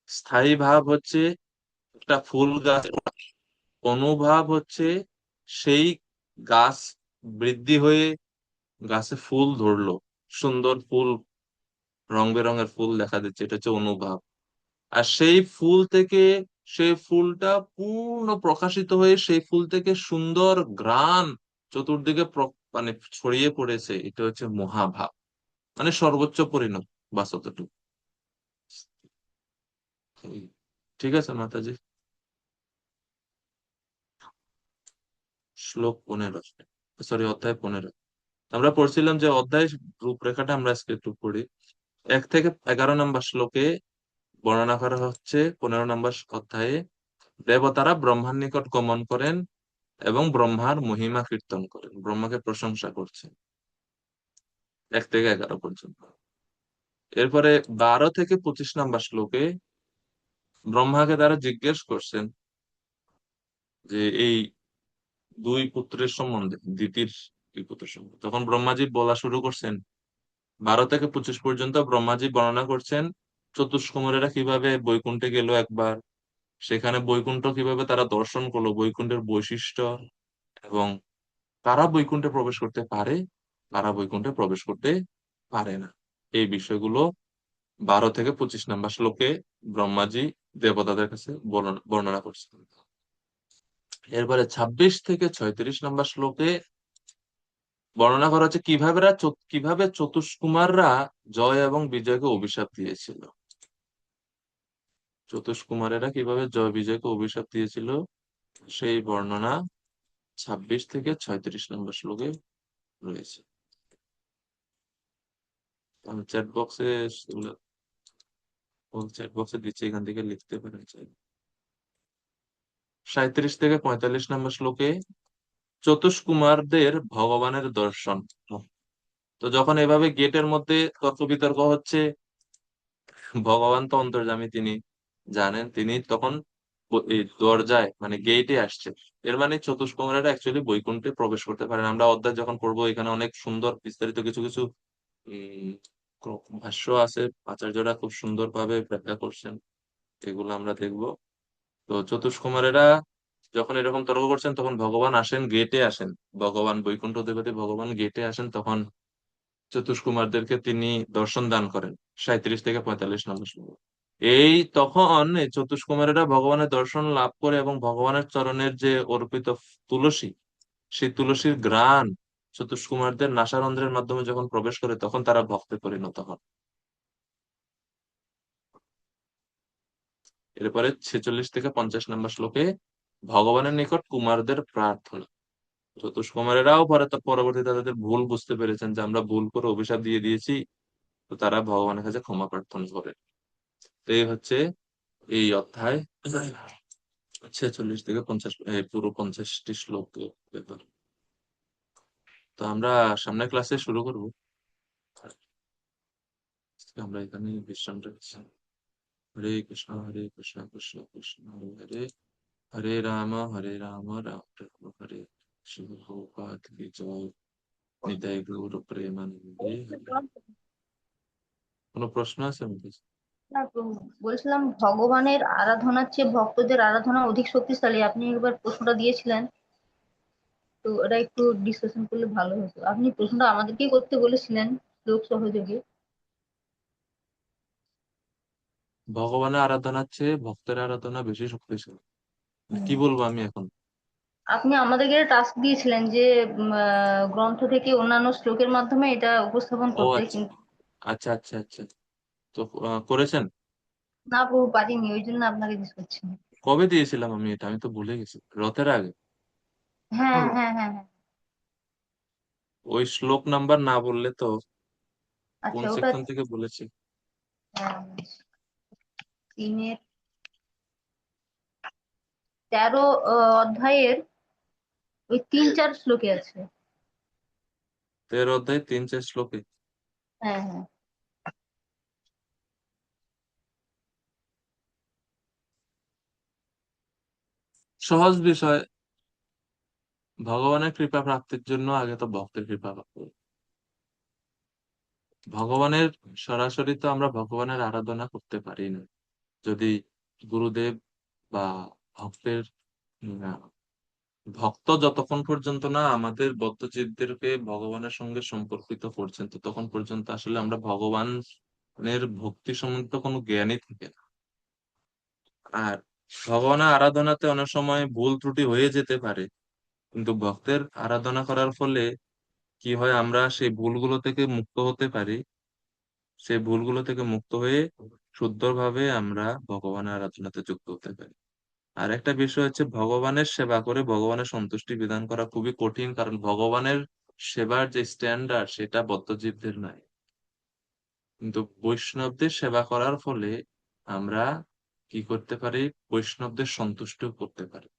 স্থায়ী ভাব হচ্ছে একটা ফুল গাছ, অনুভাব হচ্ছে সেই গাছ বৃদ্ধি হয়ে গাছে ফুল ধরলো, সুন্দর ফুল, রং বেরঙের ফুল দেখা দিচ্ছে, এটা হচ্ছে অনুভাব। আর সেই ফুল থেকে, সেই ফুলটা পূর্ণ প্রকাশিত হয়ে সেই ফুল থেকে সুন্দর ঘ্রাণ চতুর্দিকে মানে ছড়িয়ে পড়েছে, এটা হচ্ছে মহাভাব, মানে সর্বোচ্চ পরিণত বাস্তবটুকু। ঠিক আছে মাতাজি। শ্লোক 15, সরি অধ্যায় 15 আমরা পড়ছিলাম, যে অধ্যায় রূপরেখাটা আমরা আজকে একটু পড়ি। 1 থেকে 11 নম্বর শ্লোকে বর্ণনা করা হচ্ছে 15 নম্বর অধ্যায়ে দেবতারা ব্রহ্মার নিকট গমন করেন এবং ব্রহ্মার মহিমা কীর্তন করেন, ব্রহ্মাকে প্রশংসা করছেন, 1 থেকে 11 পর্যন্ত। এরপরে 12 থেকে 25 নম্বর শ্লোকে ব্রহ্মাকে তারা জিজ্ঞেস করছেন যে এই দুই পুত্রের সম্বন্ধে, দিতির দুই পুত্রের সম্বন্ধে। তখন ব্রহ্মাজি বলা শুরু করছেন। 12 থেকে 25 পর্যন্ত ব্রহ্মাজি বর্ণনা করছেন চতুষ্কুমারেরা কিভাবে বৈকুণ্ঠে গেল একবার, সেখানে বৈকুণ্ঠ কিভাবে তারা দর্শন করলো, বৈকুণ্ঠের বৈশিষ্ট্য, এবং কারা বৈকুণ্ঠে প্রবেশ করতে পারে, কারা বৈকুণ্ঠে প্রবেশ করতে পারে না, এই বিষয়গুলো 12 থেকে 25 নম্বর শ্লোকে ব্রহ্মাজি দেবতাদের কাছে বর্ণনা করছেন। এরপরে 26 থেকে 36 নম্বর শ্লোকে বর্ণনা করা হচ্ছে কিভাবে চতুষ্কুমাররা জয় এবং বিজয়কে অভিশাপ দিয়েছিল, চতুষ্কুমারেরা কিভাবে জয় বিজয়কে অভিশাপ দিয়েছিল, সেই বর্ণনা 26 থেকে 36 নম্বর শ্লোকে রয়েছে। আমি চ্যাট বক্সে দিচ্ছি, এখান থেকে লিখতে পারেন চাই। 37 থেকে 45 নম্বর শ্লোকে চতুষ্কুমারদের ভগবানের দর্শন। তো যখন এভাবে গেটের মধ্যে তর্ক বিতর্ক হচ্ছে, ভগবান তো অন্তর্যামী, তিনি জানেন, তিনি তখন এই দরজায় মানে গেটে আসছে। এর মানে চতুষ্কুমারেরা অ্যাকচুয়ালি বৈকুণ্ঠে প্রবেশ করতে পারেন। আমরা অধ্যায় যখন পড়বো, এখানে অনেক সুন্দর বিস্তারিত কিছু কিছু ভাষ্য আছে, আচার্যরা খুব সুন্দর ভাবে ব্যাখ্যা করছেন, এগুলো আমরা দেখবো। তো চতুষ্কুমারেরা যখন এরকম তর্ক করছেন, তখন ভগবান আসেন, গেটে আসেন, ভগবান বৈকুণ্ঠ দেবতী ভগবান গেটে আসেন, তখন চতুষ্কুমারদেরকে তিনি দর্শন দান করেন। 37 থেকে 45 নম্বর শ্লোক। তখন এই চতুষ্কুমারেরা ভগবানের দর্শন লাভ করে এবং ভগবানের চরণের যে অর্পিত তুলসী, সেই তুলসীর ঘ্রাণ চতুষ্কুমারদের নাসারন্ধ্রের মাধ্যমে যখন প্রবেশ করে, তখন তারা ভক্তে পরিণত হন। এরপরে 46 থেকে 50 নম্বর শ্লোকে ভগবানের নিকট কুমারদের প্রার্থনা। চতুষ্কুমারেরাও পরবর্তীতে তাদের ভুল বুঝতে পেরেছেন, যে আমরা ভুল করে অভিশাপ দিয়ে দিয়েছি, তো তারা ভগবানের কাছে ক্ষমা প্রার্থনা করে। তো এই হচ্ছে এই অধ্যায় 46 থেকে 50, পুরো 50টি শ্লোক ব্যাপার। তো আমরা সামনের ক্লাসে শুরু করবো। আমরা এখানে বিশ্রাম রাখছি। হরে কৃষ্ণ হরে কৃষ্ণ কৃষ্ণ কৃষ্ণ হরে হরে, হরে রাম রাম রাম হরে। শিব প্রভুপাদ কি জয়। নিতাই গৌর প্রেমানন্দে হরে। কোনো প্রশ্ন আছে আমাদের? না প্রভু, বলছিলাম ভগবানের আরাধনার চেয়ে ভক্তদের আরাধনা অধিক শক্তিশালী, আপনি একবার প্রশ্নটা দিয়েছিলেন, তো এটা একটু ডিসকাশন করলে ভালো হতো। আপনি প্রশ্নটা আমাদেরকেই করতে বলেছিলেন, লোক সহযোগী। ভগবানের আরাধনার চেয়ে ভক্তের আরাধনা বেশি শক্তিশালী, কি বলবো আমি এখন? আপনি আমাদেরকে টাস্ক দিয়েছিলেন যে গ্রন্থ থেকে অন্যান্য শ্লোকের মাধ্যমে এটা উপস্থাপন ও করতে, আচ্ছা কিন্তু আচ্ছা আচ্ছা আচ্ছা। তো করেছেন? না প্রভু, পারিনি, ওই জন্য আপনাকে জিজ্ঞেস করছি। কবে দিয়েছিলাম আমি এটা? আমি তো ভুলে গেছি, রথের আগে। হ্যাঁ হ্যাঁ হ্যাঁ হ্যাঁ। ওই শ্লোক নাম্বার না বললে তো কোন আচ্ছা, ওটা সেকশন থেকে বলেছি? 3-এর 13 অধ্যায়ের ওই 3-4 শ্লোকে আছে। অধ্যায় 3-4 শ্লোকে। হ্যাঁ হ্যাঁ। সহজ বিষয়। ভগবানের কৃপা প্রাপ্তির জন্য আগে তো ভক্তের কৃপা প্রাপ্তি। ভগবানের সরাসরি তো আমরা ভগবানের আরাধনা করতে পারি না যদি গুরুদেব বা ভক্তের আহ, ভক্ত যতক্ষণ পর্যন্ত না আমাদের বদ্ধচিত্তদেরকে ভগবানের সঙ্গে সম্পর্কিত করছেন, তো তখন পর্যন্ত আসলে আমরা ভগবানের ভক্তি সম্বন্ধে কোনো জ্ঞানই থাকে না। আর ভগবানের আরাধনাতে অনেক সময় ভুল ত্রুটি হয়ে যেতে পারে, কিন্তু ভক্তের আরাধনা করার ফলে কি হয়, আমরা সেই ভুলগুলো থেকে মুক্ত হতে পারি। সেই ভুলগুলো থেকে মুক্ত হয়ে শুদ্ধভাবে আমরা ভগবানের আরাধনাতে যুক্ত হতে পারি। আর একটা বিষয় হচ্ছে, ভগবানের সেবা করে ভগবানের সন্তুষ্টি বিধান করা খুবই কঠিন, কারণ ভগবানের সেবার যে স্ট্যান্ডার্ড সেটা বদ্ধজীবদের নাই। কিন্তু বৈষ্ণবদের সেবা করার ফলে আমরা কি করতে পারি, বৈষ্ণবদের সন্তুষ্ট করতে পারি।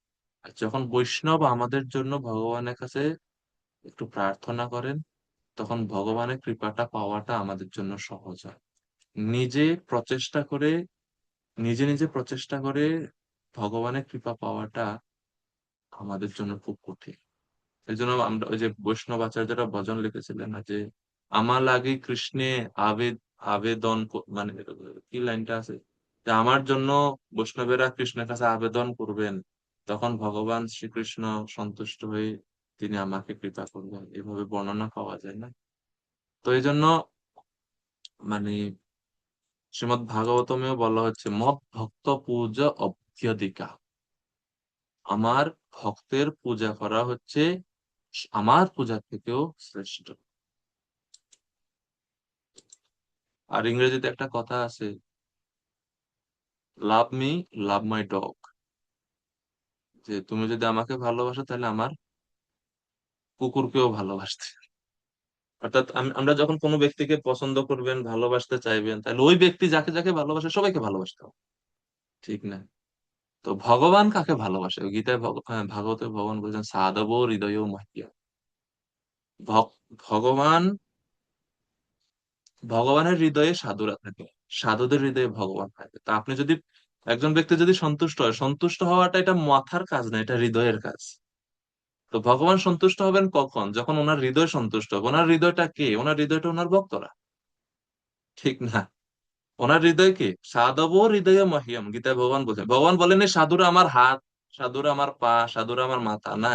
আর যখন বৈষ্ণব আমাদের জন্য ভগবানের কাছে একটু প্রার্থনা করেন, তখন ভগবানের কৃপাটা পাওয়াটা আমাদের জন্য সহজ হয়। নিজে প্রচেষ্টা করে, নিজে নিজে প্রচেষ্টা করে ভগবানের কৃপা পাওয়াটা আমাদের জন্য খুব কঠিন। এই জন্য আমরা ওই যে বৈষ্ণব আচার্যরা ভজন লিখেছিলেন না যে, আমার লাগি কৃষ্ণে আবেদ আবেদন মানে কি লাইনটা আছে, যে আমার জন্য বৈষ্ণবেরা কৃষ্ণের কাছে আবেদন করবেন, তখন ভগবান শ্রীকৃষ্ণ সন্তুষ্ট হয়ে তিনি আমাকে কৃপা করবেন, এভাবে বর্ণনা পাওয়া যায় না। তো এই জন্য মানে শ্রীমদ্ ভাগবতমেও বলা হচ্ছে, মদ ভক্ত পূজা অভ্যধিকা, আমার ভক্তের পূজা করা হচ্ছে আমার পূজা থেকেও শ্রেষ্ঠ। আর ইংরেজিতে একটা কথা আছে, লাভ মি লাভ মাই ডগ, যে তুমি যদি আমাকে ভালোবাসো তাহলে আমার কুকুরকেও ভালোবাসতে। অর্থাৎ আমরা যখন কোনো ব্যক্তিকে পছন্দ করবেন, ভালোবাসতে চাইবেন, তাহলে ওই ব্যক্তি যাকে যাকে ভালোবাসে সবাইকে ভালোবাসতে হবে, ঠিক না? তো ভগবান কাকে ভালোবাসে, গীতায় ভাগবতে ভগবান বলছেন, সাধব হৃদয় মহ্য। ভগবান, ভগবানের হৃদয়ে সাধুরা থাকে, সাধুদের হৃদয়ে ভগবান থাকে। তা আপনি যদি, একজন ব্যক্তি যদি সন্তুষ্ট হয়, সন্তুষ্ট হওয়াটা এটা মাথার কাজ না, এটা হৃদয়ের কাজ। তো ভগবান সন্তুষ্ট হবেন কখন, যখন ওনার হৃদয় সন্তুষ্ট হবে। ওনার হৃদয়টা কে? ওনার হৃদয়টা ওনার ভক্তরা, ঠিক না? ওনার হৃদয় কে? সাধব হৃদয় মহ্যম, গীতায় ভগবান বলছেন। ভগবান বলেন এই সাধুরা আমার হাত, সাধুরা আমার পা, সাধুরা আমার মাথা না।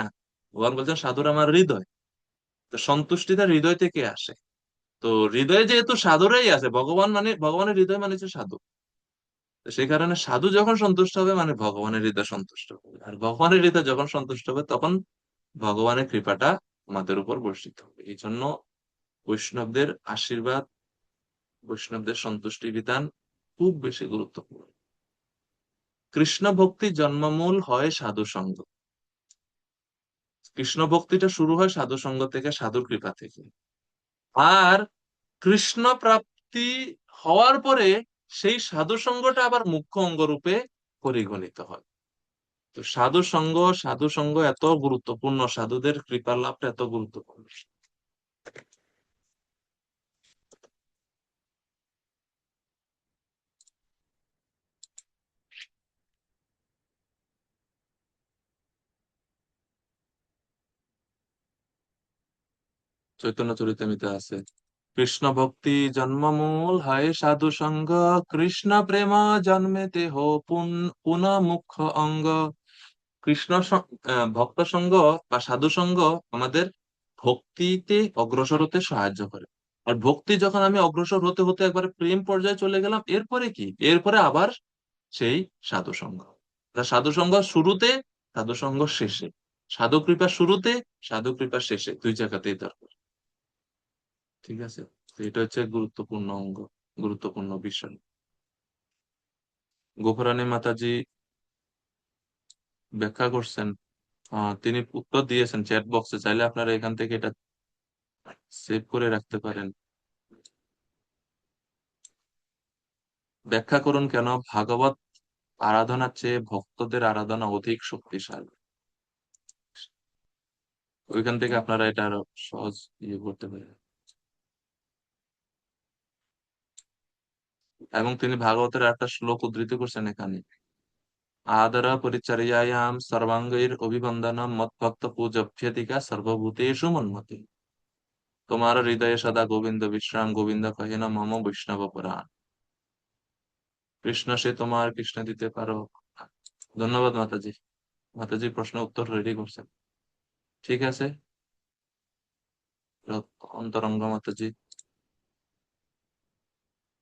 ভগবান বলছেন সাধুরা আমার হৃদয়। তো সন্তুষ্টিটা হৃদয় থেকে আসে। তো হৃদয়ে যেহেতু সাধুরাই আছে, ভগবান মানে, ভগবানের হৃদয় মানে হচ্ছে সাধু। তো সেই কারণে সাধু যখন সন্তুষ্ট হবে মানে ভগবানের হৃদয় সন্তুষ্ট হবে, আর ভগবানের হৃদয় যখন সন্তুষ্ট হবে তখন ভগবানের কৃপাটা আমাদের উপর বর্ষিত হবে। এই জন্য বৈষ্ণবদের আশীর্বাদ, বৈষ্ণবদের সন্তুষ্টি বিধান খুব বেশি গুরুত্বপূর্ণ। কৃষ্ণ ভক্তি জন্মমূল হয় সাধু সঙ্গ। কৃষ্ণ ভক্তিটা শুরু হয় সাধু সঙ্গ থেকে, সাধুর কৃপা থেকে। আর কৃষ্ণ প্রাপ্তি হওয়ার পরে সেই সাধু সঙ্গটা আবার মুখ্য অঙ্গ রূপে পরিগণিত হয়। তো সাধু সঙ্গ এত গুরুত্বপূর্ণ, সাধুদের কৃপা লাভটা এত গুরুত্বপূর্ণ। চৈতন্য চরিতামৃতে আছে, কৃষ্ণ ভক্তি জন্মমূল হয় সাধু সঙ্গ, কৃষ্ণ প্রেম জন্মেতে হো পুনঃ মুখ্য অঙ্গ। ভক্ত সঙ্গ বা সাধু সঙ্গ আমাদের ভক্তিতে অগ্রসর হতে সাহায্য করে। আর ভক্তি যখন আমি অগ্রসর হতে হতে একবারে প্রেম পর্যায়ে চলে গেলাম, এরপরে কি, এরপরে আবার সেই সাধু সঙ্গ। সাধু সঙ্গ শুরুতে, সাধু সঙ্গ শেষে, সাধু কৃপা শুরুতে, সাধু কৃপা শেষে, দুই জায়গাতেই দরকার। ঠিক আছে? তো এটা হচ্ছে গুরুত্বপূর্ণ অঙ্গ, গুরুত্বপূর্ণ বিষয়। গোপরানী মাতাজি ব্যাখ্যা করছেন, তিনি উত্তর দিয়েছেন চ্যাট বক্সে, চাইলে আপনারা এখান থেকে এটা সেভ করে রাখতে পারেন। ব্যাখ্যা করুন কেন ভাগবত আরাধনার চেয়ে ভক্তদের আরাধনা অধিক শক্তিশালী। ওইখান থেকে আপনারা এটা আরো সহজ ইয়ে করতে পারেন। এবং তিনি ভাগবতের একটা শ্লোক উদ্ধৃত করছেন এখানে, আদর পরিচর্যায়াম সর্বাঙ্গৈর অভিবন্দনম মদ্ভক্ত পূজভ্যতিকা সর্বভূতেষু মন্মতে। তোমার হৃদয়ে সদা গোবিন্দ বিশ্রাম, গোবিন্দ কহে না মম বৈষ্ণব পুরাণ। কৃষ্ণ সে তোমার, কৃষ্ণ দিতে পারো। ধন্যবাদ মাতাজি। মাতাজি প্রশ্ন উত্তর রেডি করছেন, ঠিক আছে। অন্তরঙ্গ মাতাজি,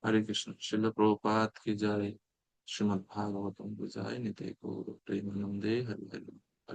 হরে কৃষ্ণ। শিল প্রভুপাদ কি জয়, শ্রীমদ্ ভাগবতম কি জয়, নিতাই গৌর প্রেমানন্দে হরি হরি।